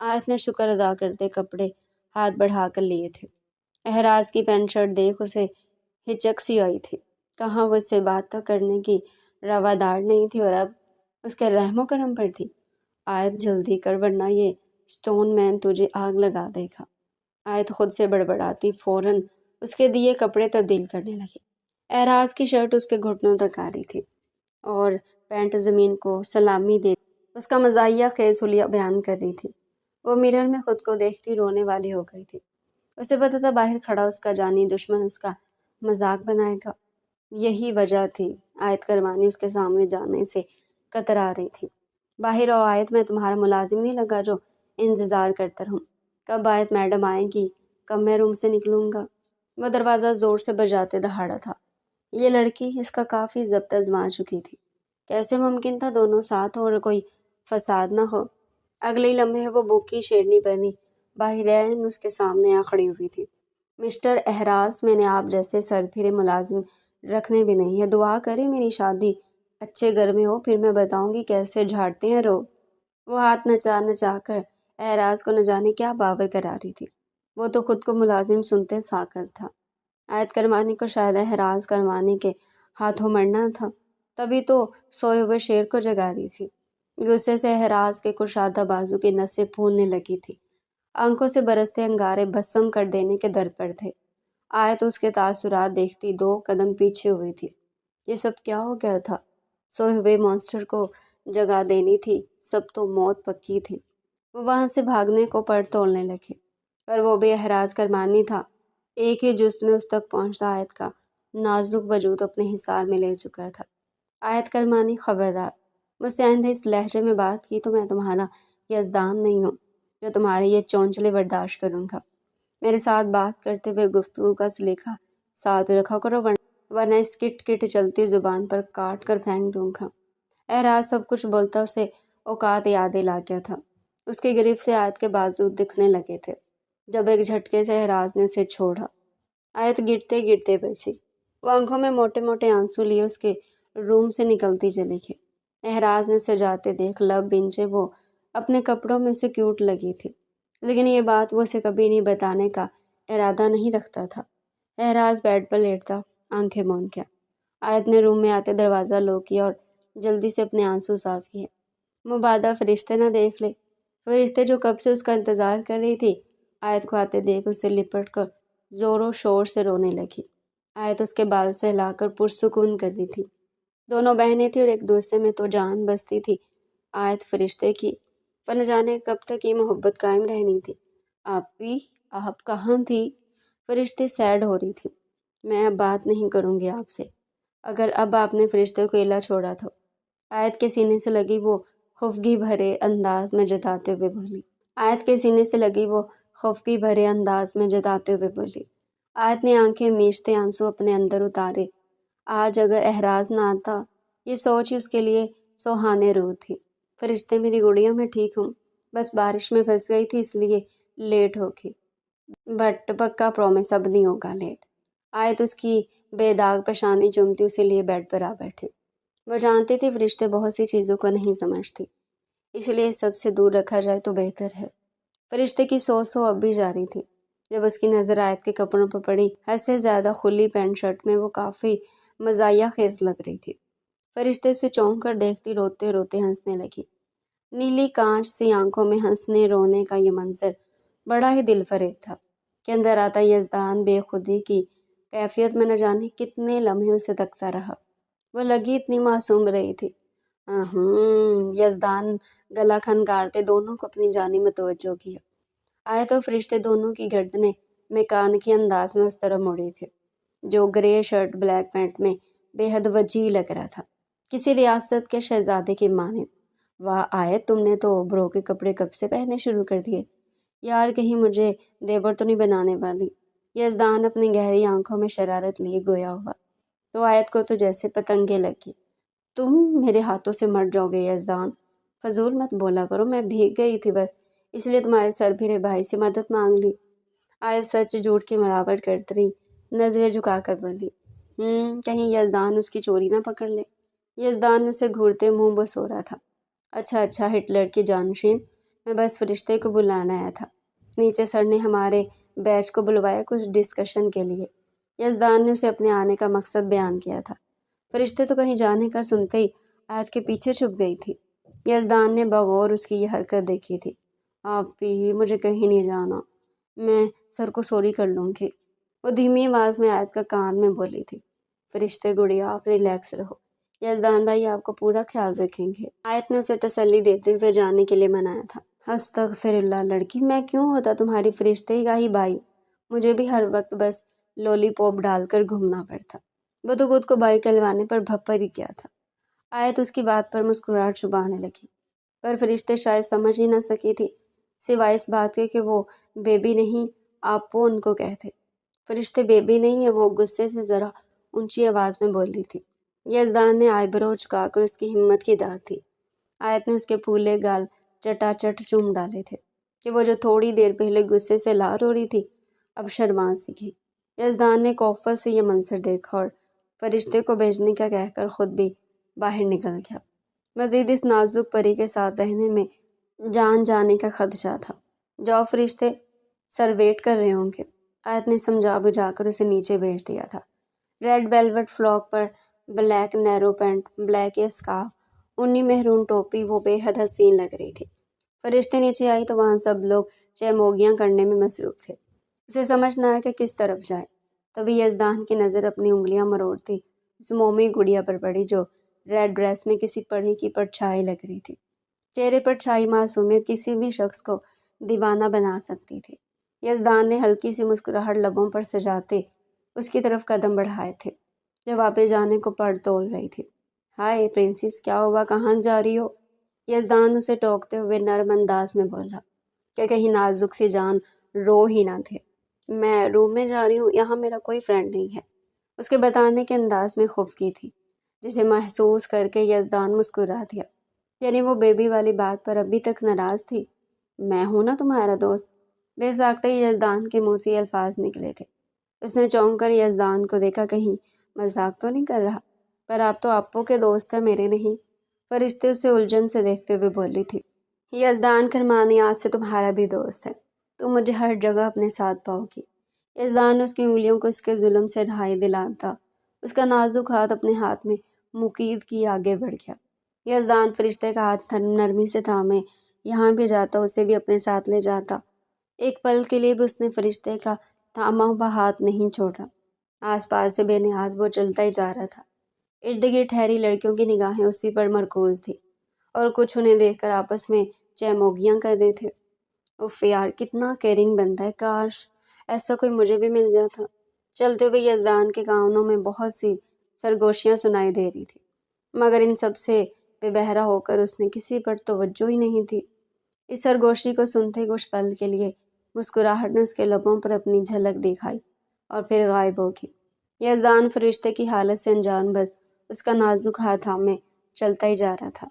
آیت نے شکر ادا کرتے کپڑے ہاتھ بڑھا کر لیے تھے۔ احراز کی پینٹ شرٹ دیکھ اسے ہچک سی آئی تھی۔ کہاں وہ اس سے بات تک کرنے کی روادار نہیں تھی اور اب اس کے رحم و کرم پر تھی۔ آیت جلدی کر ورنہ یہ سٹون مین تجھے آگ لگا دے گا۔ آیت خود سے بڑبڑاتی فوراً اس کے دیے کپڑے تبدیل کرنے لگی۔ احراز کی شرٹ اس کے گھٹنوں تک آ رہی تھی اور پینٹ زمین کو سلامی دے اس کا مزاحیہ خیز حلیہ بیان کر رہی تھی۔ وہ مرر میں خود کو دیکھتی رونے والی ہو گئی تھی۔ اسے پتہ تھا باہر کھڑا اس کا جانی دشمن اس کا مذاق بنائے گا۔ یہی وجہ تھی آیت کرمانی اس کے سامنے جانے سے کترا رہی تھی۔ باہر آؤ آیت، میں تمہارا ملازم نہیں لگا جو انتظار کرتا رہوں۔ کب آیت میڈم آئے گی؟ کب میں روم سے نکلوں گا؟ وہ دروازہ زور سے بجاتے دہاڑا تھا۔ یہ لڑکی اس کا کافی ضبط آزما چکی تھی۔ کیسے ممکن تھا دونوں ساتھ ہو اور کوئی فساد نہ ہو؟ اگلے ہی لمحے وہ بوکی شیرنی بنی باہرین اس کے سامنے آ کھڑی ہوئی تھی۔ مسٹر احراز، میں نے آپ جیسے سر پھرے ملازم رکھنے بھی نہیں ہے۔ دعا کریں میری شادی اچھے گھر میں ہو، پھر میں بتاؤں گی کیسے جھاڑتے ہیں رو۔ وہ ہاتھ نچا نچا کر احراز کو نہ جانے کیا باور کرا رہی تھی۔ وہ تو خود کو ملازم سنتے ساکت تھا۔ آیت کرمانی کو شاید احراز کرمانی کے ہاتھوں مرنا تھا، تبھی تو سوئے ہوئے شیر کو جگا رہی تھی۔ غصے سے احراز کے کشادہ بازو کی نسیں پھولنے لگی تھی۔ آنکھوں سے برستے انگارے بھسم کر دینے کے در پر تھے۔ آیت اس کے تاثرات دیکھتی 2 قدم پیچھے ہوئی تھی۔ یہ سب کیا ہو گیا تھا؟ سوئے ہوئے مانسٹر کو جگا دینی تھی، سب تو موت پکی تھی۔ وہ وہاں سے بھاگنے کو پر تولنے لگے، پر وہ بھی احراز کرمانی تھا۔ ایک ہی جست میں اس تک پہنچتا آیت کا نازک وجود اپنے حصار میں لے چکا تھا۔ آیت کرمانی، خبردار، مجھ سے آئندہ اس لہجے میں بات کی تو میں تمہارا یزدان نہیں ہوں جو تمہارے یہ چونچلے برداشت کروں گا۔ میرے ساتھ بات کرتے ہوئے گفتگو کا سلیقہ ساتھ رکھا کرو ورنہ اس کٹ کٹ چلتی زبان پر کاٹ کر پھینک دوں گا۔ احراز سب کچھ بولتا اسے اوقات یاد لا گیا تھا۔ اس کی گرفت سے آیت کے بازو دکھنے لگے تھے جب ایک جھٹکے سے احراز نے اسے چھوڑا۔ آیت گرتے گرتے بچی۔ وہ آنکھوں میں موٹے موٹے آنسو لیے اس کے روم سے نکلتی چلی گئی۔ احراز نے اسے جاتے دیکھ لب بنچے وہ اپنے کپڑوں میں اسے کیوٹ لگی تھی، لیکن یہ بات وہ اسے کبھی نہیں بتانے کا ارادہ نہیں رکھتا تھا۔ احراز بیڈ پر لیٹتا آنکھیں موند گیا۔ آیت نے روم میں آتے دروازہ لو کیا اور جلدی سے اپنے آنسو صاف کیے۔ مبادا فرشتے نہ دیکھ لے، فرشتے جو کب سے اس کا انتظار کر رہی تھی۔ آیت کو آتے دیکھ اسے لپٹ کر زور و شور سے رونے لگی۔ آیت اس کے بال سے ہلا کر پرسکون کر رہی تھی۔ دونوں بہنیں تھیں اور ایک دوسرے میں تو جان بستی تھی آیت فرشتے کی، پر نہ جانے کب تک یہ محبت قائم رہنی تھی۔ آپ کہاں تھی؟ فرشتے سیڈ ہو رہی تھی۔ میں اب بات نہیں کروں گی آپ سے۔ اگر اب آپ نے فرشتے کو الا چھوڑا تو آیت کے سینے سے لگی وہ خفگی بھرے انداز میں جتاتے ہوئے بولی۔ آیت کے سینے سے لگی وہ خفگی بھرے انداز میں جتاتے ہوئے بولی۔ آیت نے آنکھیں میچتے آنسو اپنے اندر اتارے۔ آج اگر احراز نہ آتا، یہ سوچ ہی اس کے لیے سوہانے روح تھی۔ فرشتے میری گڑیا میں ٹھیک ہوں، بس بارش میں پھنس گئی تھی اس لیے لیٹ ہو گئی، بٹ پکا پرومس اب نہیں ہوگا لیٹ۔ آیت اس کی بے داغ پیشانی چومتی اسے لیے بیڈ پر آ بیٹھے۔ وہ جانتی تھی فرشتے بہت سی چیزوں کو نہیں سمجھتی، اس لیے سب سے دور رکھا جائے تو بہتر ہے۔ فرشتے کی سو اب بھی جاری تھی۔ جب اس کی نظر آیت کے کپڑوں پر پڑی، حد سے زیادہ کھلی پینٹ شرٹ میں وہ کافی مزاحیہ خیز لگ رہی تھی۔ فرشتے اسے چونک کر دیکھتی روتے روتے ہنسنے لگی۔ نیلی کانچ سی آنکھوں میں ہنسنے رونے کا یہ منظر بڑا ہی دل فریب تھا کہ اندر آتا یزدان بے خودی کی کیفیت میں نہ جانے کتنے لمحے اسے تکتا رہا۔ وہ لگی اتنی معصوم رہی تھی۔ یزدان گلا کھنکارتے دونوں کو اپنی جانب متوجہ کیا۔ آیت اور فرشتے دونوں کی گردنیں میکانیکی انداز میں اس طرح مڑی تھی، جو گرے شرٹ بلیک پینٹ میں بے حد وجیح لگ رہا تھا، کسی ریاست کے شہزادے کی مانند۔ واہ آیت، تم نے تو برو کے کپڑے کب سے پہنے شروع کر دیے؟ یار کہیں مجھے دیور تو نہیں بنانے والی؟ یزدان اپنی گہری آنکھوں میں شرارت لیے گویا ہوا تو آیت کو تو جیسے پتنگیں لگی۔ تم میرے ہاتھوں سے مر جاؤ گے یزدان، فضول مت بولا کرو، میں بھیگ گئی تھی بس، اس لیے تمہارے سر پھرے بھائی سے مدد مانگ لی۔ آیت سچ جھوٹ کی ملاوٹ کرتی رہی، نظریں جھکا کر بولی۔ کہیں یزدان اس کی چوری نہ پکڑ لے۔ یزدان اسے گھورتے منہ بو سو رہا تھا۔ اچھا ہٹلر کی جانشین، میں بس فرشتے کو بلانا آیا تھا، نیچے سر نے ہمارے بیچ کو بلوایا کچھ ڈسکشن کے لیے۔ یزدان نے اسے اپنے آنے کا مقصد بیان کیا تھا۔ فرشتے تو کہیں جانے کا سنتے ہی آیت کے پیچھے چھپ گئی تھی۔ یزدان نے بغور اس کی یہ حرکت دیکھی تھی۔ آپ بھی مجھے کہیں نہیں جانا، میں سر کو سوری کر لوں گی، وہ دھیمی آواز میں آیت کا کان میں بولی تھی۔ فرشتے گڑیا آپ ریلیکس رہو، یزدان بھائی آپ کو پورا خیال رکھیں گے۔ آیت نے اسے تسلی دیتے ہوئے جانے کے لیے منایا تھا۔ استغفر اللہ لڑکی، میں کیوں ہوتا تمہاری فرشتے کا ہی بھائی؟ مجھے بھی ہر وقت بس لولی پاپ ڈال کر گھومنا پڑتا، وہ تو خود کو بھائی کہلوانے پر بھپر ہی کیا تھا۔ آیت اس کی بات پر مسکراہٹ چھپانے لگی، پر فرشتے شاید سمجھ ہی نہ سکی تھی، سوائے اس بات کے کہ وہ بیبی نہیں آپ وہ ان کو کہتے۔ فرشتے بیبی نہیں ہے، وہ غصے سے ذرا اونچی آواز میں بولی تھی۔ یزدان نے آئی برو جھکا کر اس کی ہمت کی داد دی۔ آیت نے اس کے پھولے گال چٹا چٹ چوم ڈالے تھے کہ وہ جو تھوڑی دیر پہلے غصے سے لال ہو رہی تھی اب شرما سی گئی۔ یزدان نے کوفت سے یہ منظر دیکھا اور فرشتے کو بھیجنے کا کہہ کر خود بھی باہر نکل گیا۔ مزید اس نازک پری کے ساتھ رہنے میں جان جانے کا خدشہ تھا۔ جاؤ فرشتے، سر ویٹ کر رہے ہوں گے۔ آیت نے سمجھا بجھا کر اسے نیچے بھیج دیا تھا۔ ریڈ ویلوٹ فراک پر بلیک نیرو پینٹ، بلیک اسکارف، اونی مہرون ٹوپی، وہ بے حد حسین لگ رہی تھی۔ فرشتے نیچے آئی تو وہاں سب لوگ چیموگیاں کرنے میں مصروف تھے۔ اسے سمجھ نہ آیا کہ کس طرف جائے۔ تبھی یزدان کی نظر اپنی انگلیاں مروڑتی اس مومی گڑیا پر پڑی جو ریڈ ڈریس میں کسی پری کی پرچھائی لگ رہی تھی۔ چہرے پر چھائی معصومیت کسی بھی شخص کو دیوانہ بنا سکتی تھی۔ یزدان نے ہلکی سی مسکراہٹ لبوں پر سجاتے اس کی طرف قدم بڑھائے تھے جو واپس جانے کو پڑ تول رہی تھی۔ ہائے پرنسس، کیا ہوا، کہاں جا رہی ہو؟ یزدان اسے ٹوکتے ہوئے نرم انداز میں بولا کہ کہیں نازک سی جان رو ہی نہ تھے۔ میں روم میں جا رہی ہوں، یہاں میرا کوئی فرینڈ نہیں ہے۔ اس کے بتانے کے انداز میں خفگی تھی جسے محسوس کر کے یزدان مسکرا دیا۔ یعنی وہ بیبی والی بات پر ابھی تک ناراض تھی۔ میں ہوں نا تمہارا دوست۔ بے ساختہ ہی یزدان کے منہ سے یہ الفاظ نکلے تھے۔ اس نے چونک کر یزدان کو دیکھا، کہیں مذاق تو نہیں کر رہا؟ پر آپ تو آپو کے دوست ہیں، میرے نہیں۔ فرشتے اسے الجھن سے دیکھتے ہوئے بولی تھی۔ یزدان کرمانی آج سے تمہارا بھی دوست ہے، تم مجھے ہر جگہ اپنے ساتھ پاؤ گی۔ یزدان نے اس کی انگلیوں کو اس کے ظلم سے رہائی دلاتا اس کا نازک ہاتھ اپنے ہاتھ میں مقید کی آگے بڑھ گیا۔ یزدان فرشتے کا ہاتھ نرمی سے تھامے یہاں بھی جاتا، اسے بھی اپنے ساتھ لے جاتا۔ ایک پل کے لیے بھی اس نے فرشتے کا تھاما ہوا ہاتھ نہیں چھوڑا۔ آس پاس سے بے نیاز وہ چلتا ہی جا رہا تھا۔ ارد گرد ٹھہری لڑکیوں کی نگاہیں اسی پر مرکوز تھی اور کچھ انہیں دیکھ کر آپس میں چیموگیاں کر رہے تھے۔ اف یار، کتنا کیئرنگ بنتا ہے، کاش ایسا کوئی مجھے بھی مل جاتا۔ چلتے ہوئے یزدان کے کانوں میں بہت سی سرگوشیاں سنائی دے رہی تھی، مگر ان سب سے بے بہرا ہو کر اس نے کسی پر توجہ ہی نہیں دی۔ اس سرگوشی کو سنتے کچھ پل کے لیے مسکراہٹ نے اس کے لبوں پر اپنی جھلک دکھائی اور پھر غائب ہو گئی۔ یزدان فرشتے کی حالت سے انجان بس اس کا نازک ہاتھ تھامے چلتا ہی جا رہا تھا۔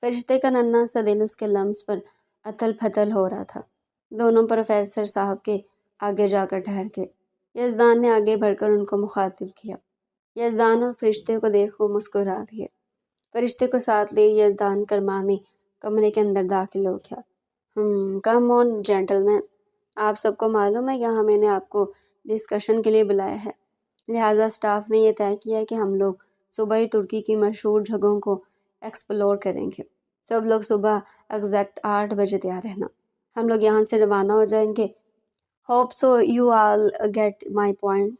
فرشتے کا ننھا سا دل اس کے لمس پر اتھل پھتل ہو رہا تھا۔ دونوں پروفیسر صاحب کے آگے جا کر ٹھہر گئے۔ یزدان نے آگے بڑھ کر ان کو مخاطب کیا۔ یزدان اور فرشتے کو دیکھ وہ مسکرا دیے۔ فرشتے کو ساتھ لیے یزدان کرمانی کمرے کے اندر داخل ہو گیا۔ کم آن جینٹلمین، آپ سب کو معلوم ہے یہاں میں نے آپ کو ڈسکشن کے لیے بلایا ہے، لہٰذا اسٹاف نے یہ طے کیا ہے کہ ہم لوگ صبح ہی ترکی کی مشہور جگہوں کو ایکسپلور کریں گے۔ سب لوگ صبح ایگزیکٹ 8 بجے تیار رہنا، ہم لوگ یہاں سے روانہ ہو جائیں گے۔ Hope so you all get my point.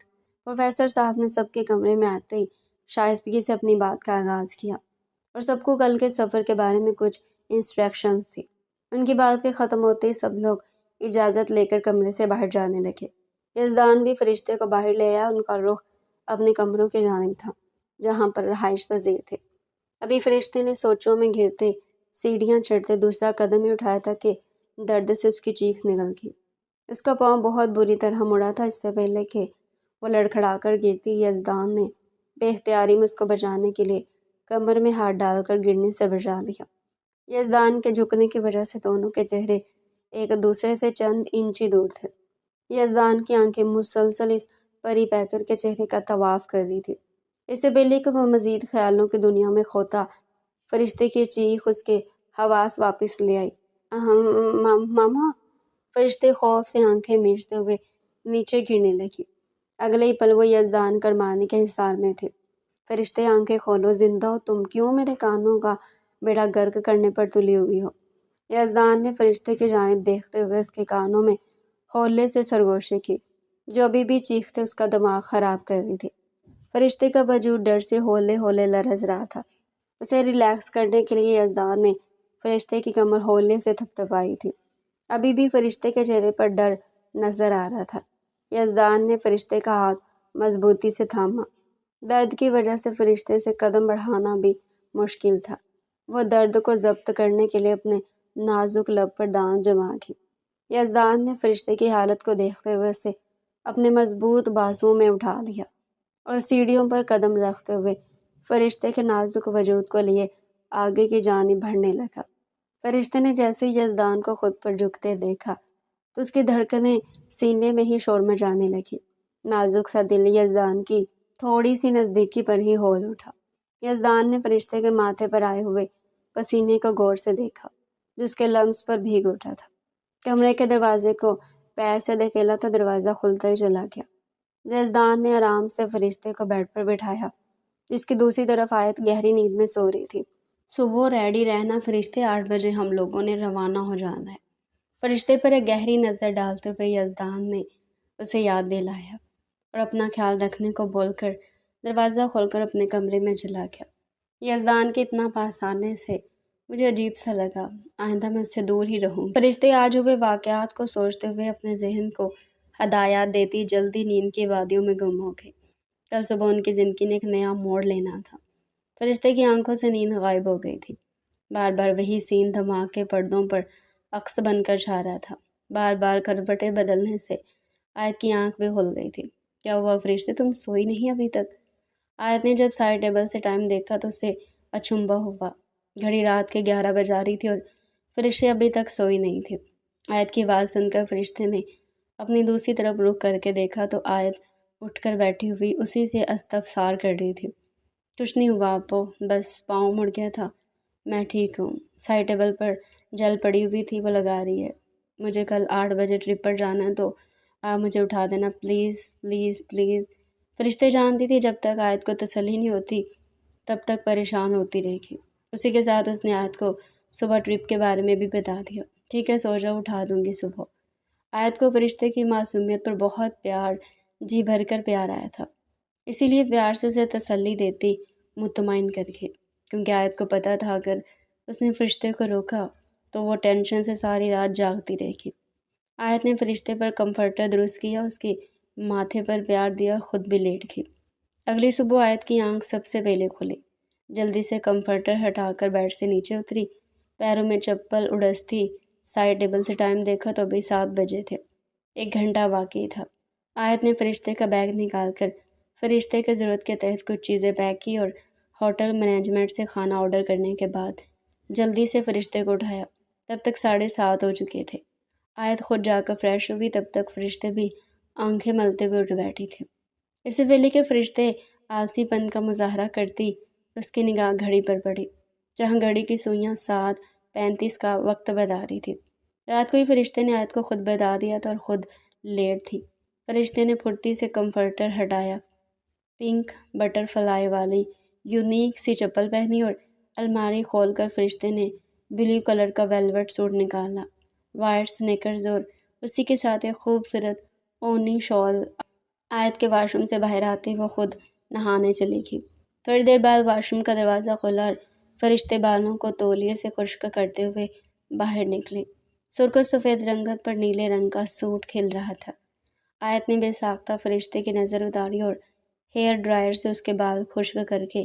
Professor صاحب نے سب کے کمرے میں آتے ہی شائستگی سے اپنی بات کا آغاز کیا اور سب کو کل کے سفر کے بارے میں کچھ انسٹرکشنز تھی۔ ان کی بات کے ختم ہوتے ہی سب لوگ اجازت لے کر کمرے سے باہر جانے لگے۔ یزدان بھی فرشتے کو باہر لے آیا۔ ان کا رخ اپنے کمروں کی جانب تھا جہاں پر رہائش پذیر تھے۔ ابھی فرشتے نے سوچوں میں گھرتے سیڑھیاں چڑھتے دوسرا قدم ہی اٹھایا تھا کہ درد سے اس کی چیخ نکل گئی۔ اس کا پاؤں بہت بری طرح مڑا تھا۔ اس سے پہلے کہ وہ لڑکھڑا کر گرتی، یزدان نے بے اختیاری میں اس کو بچانے کے لیے کمر میں ہاتھ ڈال کر گرنے سے بچا دیا۔ یزدان کے جھکنے کی وجہ سے دونوں کے چہرے ایک دوسرے سے چند انچ ہی دور تھے۔ یزدان کی آنکھیں مسلسل اس پری پیکر کے چہرے کا طواف کر رہی تھی۔ اس سے پہلے کہ وہ مزید خیالوں کی دنیا میں کھوتا، فرشتے کی چیخ اس کے حواس واپس لے آئی۔ ماما! فرشتے خوف سے آنکھیں میچتے ہوئے نیچے گرنے لگی۔ اگلے ہی پل وہ یزدان کرمانی کے حصار میں تھے۔ فرشتے آنکھیں کھولو، زندہ ہو تم، کیوں میرے کانوں کا بیڑا غرق کرنے پر تلی ہوئی ہو؟ یزدان نے فرشتے کی جانب دیکھتے ہوئے اس کے کانوں میں ہولے سے سرگوشی کی جو ابھی بھی چیختے اس کا دماغ خراب کر رہی تھی۔ فرشتے کا وجود ڈر سے ہولے ہولے لرز رہا تھا۔ اسے ریلیکس کرنے کے لیے یزدان نے فرشتے کی کمر ہولے سے تھپتھپائی تھی۔ ابھی بھی فرشتے کے چہرے پر ڈر نظر آ رہا تھا۔ یزدان نے فرشتے کا ہاتھ مضبوطی سے تھاما۔ درد کی وجہ سے فرشتے سے قدم بڑھانا بھی مشکل تھا۔ وہ درد کو ضبط کرنے کے لیے اپنے نازک لب پر دانت جما گئی۔ یزدان نے فرشتے کی حالت کو دیکھتے ہوئے اسے اپنے مضبوط بازوؤں میں اٹھا لیا اور سیڑھیوں پر قدم رکھتے ہوئے فرشتے کے نازک وجود کو لیے آگے کی جانب بڑھنے لگا۔ فرشتے نے جیسے ہی یزدان کو خود پر جھکتے دیکھا تو اس کی دھڑکنیں سینے میں ہی شور مچانے لگی۔ نازک سا دل یزدان کی تھوڑی سی نزدیکی پر ہی ہول اٹھا۔ یزدان نے فرشتے کے ماتھے پر آئے ہوئے پسینے کو غور سے دیکھا جو اس کے لمس پر بھیگ اٹھا تھا۔ کمرے کے دروازے کو پیر سے دھکیلا تو دروازہ کھلتا ہی چلا گیا۔ یزدان نے آرام سے فرشتے کو بیڈ پر بٹھایا جس کی دوسری طرف آیت گہری نیند میں سو رہی تھی۔ صبح ریڈی رہنا فرشتے، 8 بجے ہم لوگوں نے روانہ ہو جانا ہے۔ فرشتے پر ایک گہری نظر ڈالتے ہوئے یزدان نے اسے یاد دلایا اور اپنا خیال رکھنے کو بول کر دروازہ کھول کر اپنے کمرے میں چلا گیا۔ یزدان کے اتنا پاس آنے سے مجھے عجیب سا لگا، آئندہ میں اس سے دور ہی رہوں۔ فرشتے آج ہوئے واقعات کو سوچتے ہوئے اپنے ذہن کو ہدایات دیتی جلدی نیند کی وادیوں میں گم ہو گئے۔ کل صبح ان کی زندگی نے ایک نیا موڑ لینا تھا۔ فرشتے کی آنکھوں سے نیند غائب ہو گئی تھی۔ بار بار وہی سین دماغ کے پردوں پر عکس بن کر چھا رہا تھا۔ بار بار کروٹیں بدلنے سے آیت کی آنکھ بھی کھل گئی تھی۔ کیا ہوا فرشتے، تم سوئی نہیں ابھی تک؟ آیت نے جب سائڈ ٹیبل سے ٹائم دیکھا تو اسے اچنبھا ہوا۔ گھڑی رات کے 11 بجا رہی تھی اور فرشتے ابھی تک سوئی نہیں تھے۔ آیت کی آواز سن کر فرشتے نے اپنی دوسری طرف رخ کر کے دیکھا تو آیت اٹھ کر بیٹھی ہوئی اسی سے استفسار کر رہی تھی۔ کچھ نہیں ہوا ابو، بس پاؤں مڑ گیا تھا، میں ٹھیک ہوں۔ سائڈ ٹیبل پر جل پڑی ہوئی تھی، وہ لگا رہی ہے۔ مجھے کل 8 بجے ٹرپ پر جانا ہے تو آپ مجھے اٹھا دینا پلیز پلیز پلیز۔ فرشتے جانتی تھی جب تک آیت کو تسلی نہیں ہوتی تب تک پریشان ہوتی رہے گی۔ اسی کے ساتھ اس نے آیت کو صبح ٹرپ کے بارے میں بھی بتا دیا۔ ٹھیک ہے سو جاؤ، اٹھا دوں گی صبح۔ آیت کو فرشتے کی معصومیت پر بہت پیار، جی بھر کر پیار آیا تھا، اسی لیے پیار سے اسے تسلی دیتی مطمئن کر کے، کیونکہ آیت کو پتہ تھا اگر اس نے فرشتے کو روکا تو وہ ٹینشن سے ساری رات جاگتی رہے گی۔ آیت نے فرشتے پر کمفرٹر درست کیا، اس کے ماتھے پر پیار دیا اور خود بھی لیٹ گئی۔ اگلی صبح آیت کی آنکھ سب سے پہلے کھلی۔ جلدی سے کمفرٹر ہٹا کر بیڈ سے نیچے اتری، پیروں میں چپل اڑستی سائڈ ٹیبل سے ٹائم دیکھا تو ابھی 7 بجے تھے۔ 1 گھنٹہ باقی تھا۔ آیت نے فرشتے کا بیگ نکال کر فرشتے کی ضرورت کے تحت کچھ چیزیں پیک کی اور ہوٹل مینجمنٹ سے کھانا آرڈر کرنے کے بعد جلدی سے فرشتے کو اٹھایا۔ تب تک 7:30 ہو چکے تھے۔ آیت خود جا کر فریش ہوئی، تب تک فرشتے بھی آنکھیں ملتے ہوئے اٹھ بیٹھی تھی۔ اس سے پہلے کہ فرشتے آلسی پن کا مظاہرہ کرتی، اس کی نگاہ گھڑی پر پڑی، جہاں گھڑی کی سوئیاں 7:35 کا وقت بتا رہی تھی۔ رات کو ہی فرشتے نے آیت کو خود بتا دیا تھا اور خود لیٹ تھی۔ فرشتے نے پھرتی سے کمفرٹر ہٹایا، پنک بٹر فلائی والی یونیک سی چپل پہنی اور الماری کھول کر فرشتے نے بلیو کلر کا ویلوٹ سوٹ نکالا، وائٹ سنیکرز اور اسی کے ساتھ ایک خوبصورت اونی شال۔ آیت کے واش روم سے باہر آتے وہ خود نہانے چلی گئی۔ تھوڑی دیر بعد واش روم کا دروازہ کھلا اور فرشتے بالوں کو تولیے سے خشک کرتے ہوئے باہر نکلے۔ سرخ و سفید رنگت پر نیلے رنگ کا سوٹ کھل رہا تھا۔ آیت نے بے ساختہ فرشتے کی نظر اتاری اور ہیئر ڈرائر سے اس کے بال خشک کر کے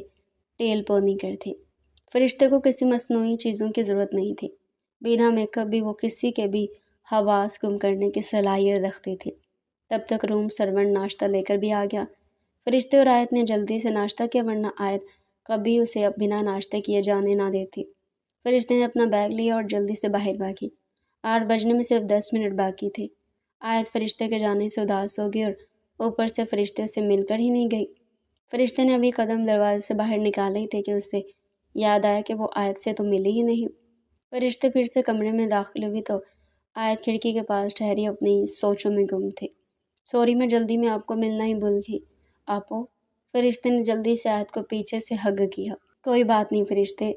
ٹیل پونی کر دی۔ فرشتے کو کسی مصنوعی چیزوں کی ضرورت نہیں تھی۔ بنا میک اپ بھی وہ کسی کے بھی حواس گم کرنے کی صلاحیت رکھتی تھی۔ تب تک روم سرونٹ ناشتہ لے کر بھی آ گیا۔ فرشتے اور آیت نے جلدی سے ناشتہ کیا، ورنہ آیت کبھی اسے بنا ناشتے کیے جانے نہ دیتی۔ فرشتے نے اپنا بیگ لیا اور جلدی سے باہر بھاگی۔ 8 بجنے میں صرف 10 منٹ باقی تھے۔ آیت فرشتے کے جانے سے اداس ہو گئی اور اوپر سے فرشتے سے مل کر ہی نہیں گئی۔ فرشتے نے ابھی قدم دروازے سے باہر نکالے ہی تھے کہ اسے یاد آیا کہ وہ آیت سے تو ملی ہی نہیں۔ فرشتے پھر سے کمرے میں داخل ہوئی تو آیت کھڑکی کے پاس ٹھہری اپنی سوچوں میں گم تھی۔ سوری، میں جلدی میں آپ کو ملنا ہی بھول گئی۔ آپو، فرشتے نے جلدی سے آیت کو پیچھے سے ہگ کیا۔ کوئی بات نہیں فرشتے۔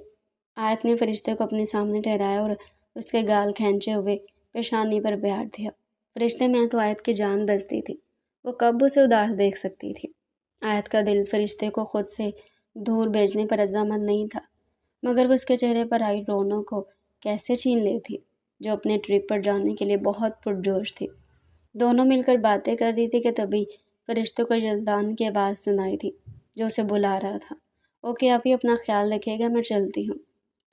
آیت نے فرشتے کو اپنے سامنے ٹھہرایا اور اس کے گال کھینچے ہوئے پیشانی پر پیار دیا۔ فرشتے میں تو آیت کی جان بستی تھی، وہ کب اسے اداس دیکھ سکتی تھی۔ آیت کا دل فرشتے کو خود سے دور بھیجنے پر رضامند نہیں تھا، مگر وہ اس کے چہرے پر آئی رونق کو کیسے چھین لیتی، جو اپنے ٹرپ پر جانے کے لیے بہت پرجوش تھی۔ دونوں مل کر باتیں کر رہی تھی کہ تبھی فرشتے کو یزدان کی آواز سنائی تھی، جو اسے بلا رہا تھا۔ اوکے، آپ ہی اپنا خیال رکھیے گا، میں چلتی ہوں۔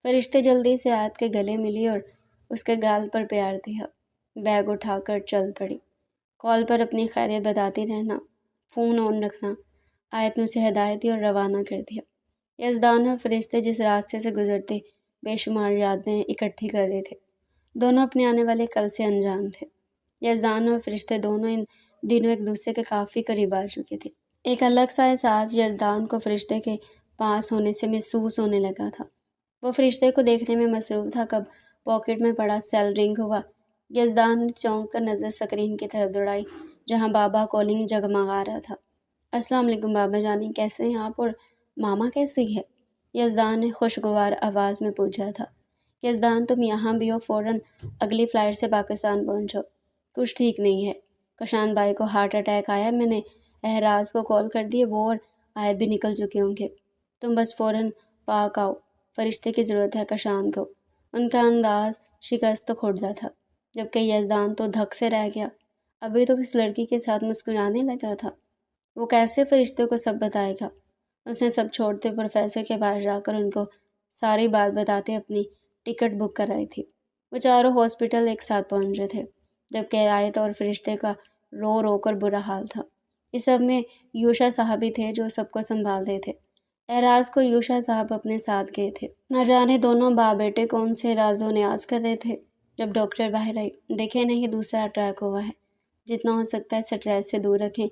فرشتے جلدی سے آیت کے گلے ملی اور اس کے گال پر پیار دیا، بیگ اٹھا کر چل پڑی۔ کال پر اپنی خیریت بتاتی رہنا، فون آن رکھنا۔ آیت نے اسے ہدایت دی اور روانہ کر دیا۔ یزدان اور فرشتے جس راستے سے گزرتے بے شمار یادیں اکٹھی کر رہے تھے، دونوں اپنے آنے والے کل سے انجان تھے۔ یزدان اور فرشتے دونوں ان دنوں ایک دوسرے کے کافی قریب آ چکے تھے۔ ایک الگ سا احساس یزدان کو فرشتے کے پاس ہونے سے محسوس ہونے لگا تھا۔ وہ فرشتے کو دیکھنے میں مصروف تھا، کب پاکٹ میں پڑا سیل رنگ ہوا۔ یزدان نے چونک کر نظر سکرین کی طرف دوڑائی، جہاں بابا کالنگ جگمگا رہا تھا۔ السلام علیکم بابا جانی، کیسے ہیں آپ، اور ماما کیسی ہے؟ یزدان نے خوشگوار آواز میں پوچھا تھا۔ یزدان، تم یہاں بھی ہو؟ فوراً اگلی فلائٹ سے پاکستان پہنچو، کچھ ٹھیک نہیں ہے۔ کشان بھائی کو ہارٹ اٹیک آیا، میں نے احراز کو کال کر دی، وہ اور آیت بھی نکل چکے ہوں گے۔ تم بس فوراً پاک آؤ، فرشتے کی ضرورت ہے کشان کو۔ ان کا انداز شکست خوردہ تھا، جبکہ یزدان تو دھک سے رہ گیا۔ ابھی تو اس لڑکی کے ساتھ مسکرانے لگا تھا، وہ کیسے فرشتے کو سب بتائے گا؟ اس نے سب چھوڑتے پروفیسر کے پاس جا کر ان کو ساری بات بتاتے اپنی ٹکٹ بک کرائی تھی۔ وہ چاروں ہاسپٹل ایک ساتھ پہنچے تھے، جبکہ آیت اور فرشتے کا رو رو کر برا حال تھا۔ اس سب میں یوشا صاحب بھی تھے، جو سب کو سنبھالتے تھے۔ احراز کو یوشا صاحب اپنے ساتھ گئے تھے۔ نہ جانے دونوں باپ بیٹے کون سے راز و نیاز کر رہے تھے۔ جب ڈاکٹر باہر آئی، دیکھیں نہیں دوسرا اٹیک ہوا ہے، جتنا ہو سکتا ہے سٹریس سے دور رکھیں،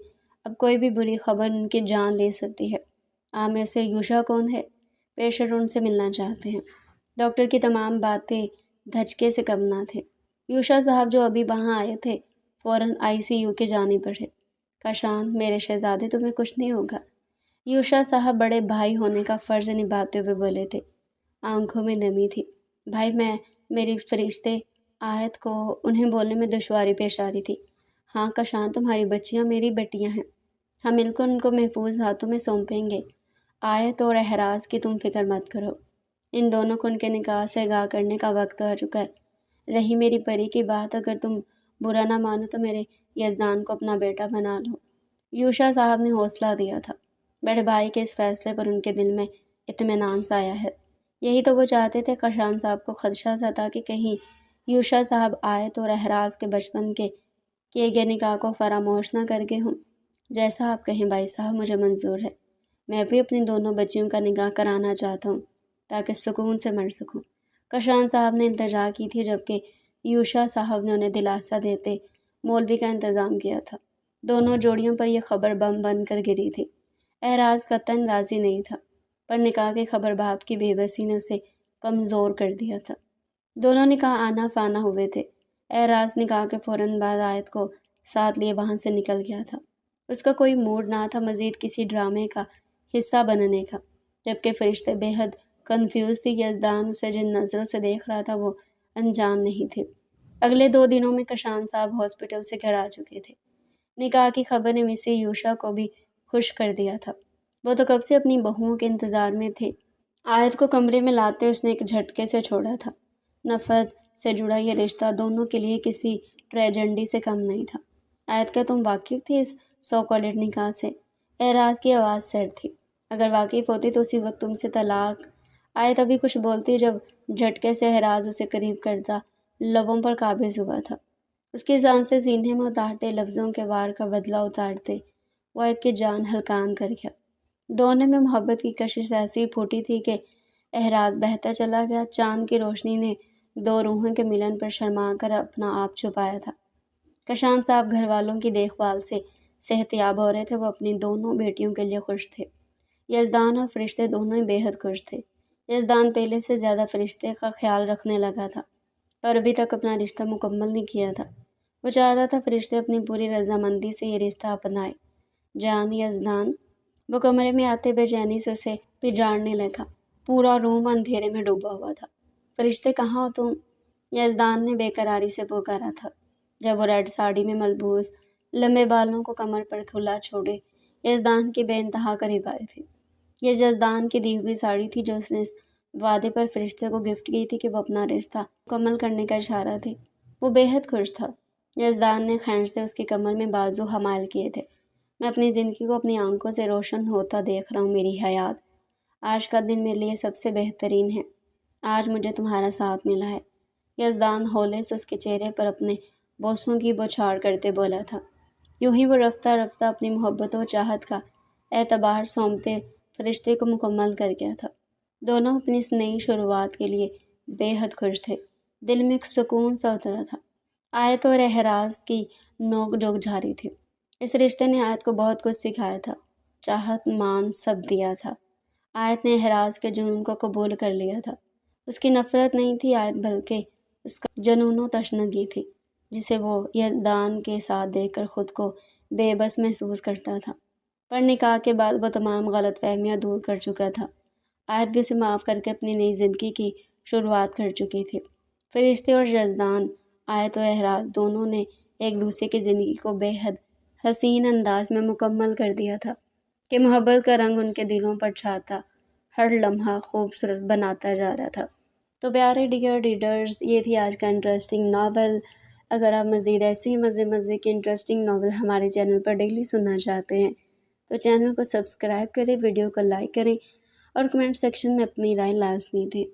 اب کوئی بھی بری خبر ان کی جان لے سکتی ہے۔ آپ میں سے یوشا کون ہے؟ پیشنٹ ان سے ملنا چاہتے ہیں۔ ڈاکٹر کی تمام باتیں دھچکے سے کم نہ تھے۔ یوشا صاحب جو ابھی وہاں آئے تھے فوراً ICU کے جانے پڑے۔ کاشان، میرے شہزادے، تمہیں کچھ نہیں ہوگا؟ یوشا صاحب بڑے بھائی ہونے کا فرض نبھاتے ہوئے بولے تھے، آنکھوں میں نمی تھی۔ بھائی، میری فرشتے آیت کو انہیں بولنے میں دشواری پیش آ رہی تھی۔ ہاں کاشان، تمہاری بچیاں میری بیٹیاں ہیں، ہم مل کر ان کو محفوظ ہاتھوں میں سونپیں گے۔ آیت اور احراز کی تم فکر مت کرو، ان دونوں کو ان کے نکاح سے آگاہ کرنے کا وقت آ چکا ہے۔ رہی میری پری کی بات، اگر تم برا نہ مانو تو میرے یزدان کو اپنا بیٹا بنا لو۔ یوشا صاحب نے حوصلہ دیا تھا۔ بڑے بھائی کے اس فیصلے پر ان کے دل میں اطمینان سا آیا ہے۔ یہی تو وہ چاہتے تھے کشان صاحب کو خدشہ تھا تاکہ کہیں یوشا صاحب آیت اور احراز کے بچپن کے کیے گئے نکاح کو فراموش نہ کر گئے ہوں۔ جیسا آپ کہیں بھائی صاحب، مجھے منظور ہے۔ میں بھی اپنی دونوں بچیوں کا نکاح کرانا چاہتا ہوں تاکہ سکون سے مر سکوں۔ کشان صاحب نے التجا کی تھی، جبکہ یوشا صاحب نے انہیں دلاسا دیتے مولوی کا انتظام کیا تھا۔ دونوں جوڑیوں پر یہ خبر بم بن کر گری تھی۔ احراز قطعاً راضی نہیں تھا، پر نکاح کی خبر باپ کی بے بسی نے اسے کمزور کر دیا تھا۔ دونوں نکاح آنا فانا ہوئے تھے۔ احراز نکاح کے فوراً بعد آیت کو ساتھ لیے وہاں سے نکل گیا تھا۔ اس کا کوئی موڈ نہ تھا مزید کسی ڈرامے کا حصہ بننے کا، جبکہ فرشتے بے حد کنفیوز تھی کہ یزدان اسے جن نظروں سے دیکھ رہا تھا وہ انجان نہیں تھے۔ اگلے 2 دنوں میں کشان صاحب ہاسپٹل سے گھر آ چکے تھے۔ نکاح کی خبر نے مسی یوشا کو بھی خوش کر دیا تھا۔ وہ تو کب سے اپنی بہوؤں کے انتظار میں تھے۔ آیت کو کمرے میں لاتے اس نے ایک جھٹکے سے چھوڑا تھا۔ نفرت سے جڑا یہ رشتہ دونوں کے لیے کسی ٹریجڈی سے کم نہیں تھا۔ آیت کا تم واقف تھی اس سو کالڈ نکاح سے؟ احراز کی آواز سرد تھی۔ اگر واقف ہوتی تو اسی وقت تم سے طلاق۔ آیت ابھی کچھ بولتی جب جھٹکے سے احراز اسے قریب کرتا لبوں پر قابض ہوا تھا۔ اس کی سانسیں سینے میں اتارتے، لفظوں کے وار کا بدلہ اتارتے وہ آیت کی جان ہلکان کر گیا۔ دونوں میں محبت کی کشش ایسی پھوٹی تھی کہ احراز بہتا چلا گیا۔ چاند کی روشنی نے 2 روحوں کے ملن پر شرما کر اپنا آپ چھپایا تھا۔ کشان صاحب گھر والوں کی دیکھ بھال سے صحت یاب ہو رہے تھے۔ وہ اپنی دونوں بیٹیوں کے لیے خوش تھے۔ یزدان اور فرشتے دونوں ہی بے حد خوش تھے۔ یزدان پہلے سے زیادہ فرشتے کا خیال رکھنے لگا تھا، پر ابھی تک اپنا رشتہ مکمل نہیں کیا تھا۔ وہ چاہتا تھا فرشتے اپنی پوری رضامندی سے یہ رشتہ اپنائے۔ جان یزدان، وہ کمرے میں آتے بے چینی سے اسے پجاڑنے لگا۔ پورا روم اندھیرے میں ڈوبا ہوا تھا۔ فرشتے کہاں ہو تم؟ یزدان نے بے قراری سے پکارا تھا، جب وہ ریڈ ساڑی میں ملبوس لمبے بالوں کو کمر پر کھلا چھوڑے یزدان کی بے انتہا قریب آئے تھے۔ یہ یزدان کی دی ہوئی ساڑی تھی جو اس نے اس وعدے پر فرشتے کو گفٹ کی تھی کہ وہ اپنا رشتہ مکمل کرنے کا اشارہ تھے۔ وہ بے حد خوش تھا۔ یزدان نے کھینچتے اس کی کمر میں بازو حمائل کیے تھے۔ میں اپنی زندگی کو اپنی آنکھوں سے روشن ہوتا دیکھ رہا ہوں میری حیات۔ آج کا دن میرے لیے سب سے بہترین ہے۔ آج مجھے تمہارا ساتھ ملا ہے۔ یزدان ہولے سے اس کے چہرے پر اپنے بوسوں کی بوچھاڑ کرتے بولا تھا۔ یوں ہی وہ رفتہ رفتہ اپنی محبت و چاہت کا اعتبار سونپتے فرشتے کو مکمل کر گیا تھا۔ دونوں اپنی اس نئی شروعات کے لیے بے حد خوش تھے۔ دل میں ایک سکون سا اترا تھا۔ آیت اور احراز کی نوک جھوک جاری تھی۔ اس رشتے نے آیت کو بہت کچھ سکھایا تھا، چاہت مان سب دیا تھا۔ آیت نے احراز کے جنون کو قبول کر لیا تھا۔ اس کی نفرت نہیں تھی آیت، بلکہ اس کا جنون و تشنگی تھی، جسے وہ یزدان کے ساتھ دیکھ کر خود کو بے بس محسوس کرتا تھا۔ پر نکاح کے بعد وہ تمام غلط فہمیاں دور کر چکا تھا۔ آیت بھی اسے معاف کر کے اپنی نئی زندگی کی شروعات کر چکی تھی۔ فرشتے اور یزدان، آیت و احراز دونوں نے ایک دوسرے کی زندگی کو بے حد حسین انداز میں مکمل کر دیا تھا کہ محبت کا رنگ ان کے دلوں پر چھاتا ہر لمحہ خوبصورت بناتا جا رہا تھا۔ تو پیارے ڈیئر ریڈرز، یہ تھی آج کا انٹرسٹنگ ناول۔ اگر آپ مزید ایسے ہی مزے کی انٹرسٹنگ ناول ہمارے چینل پر ڈیلی سننا چاہتے ہیں تو چینل کو سبسکرائب کریں، ویڈیو کو لائک کریں اور کمنٹ سیکشن میں اپنی رائے لازمی دیں۔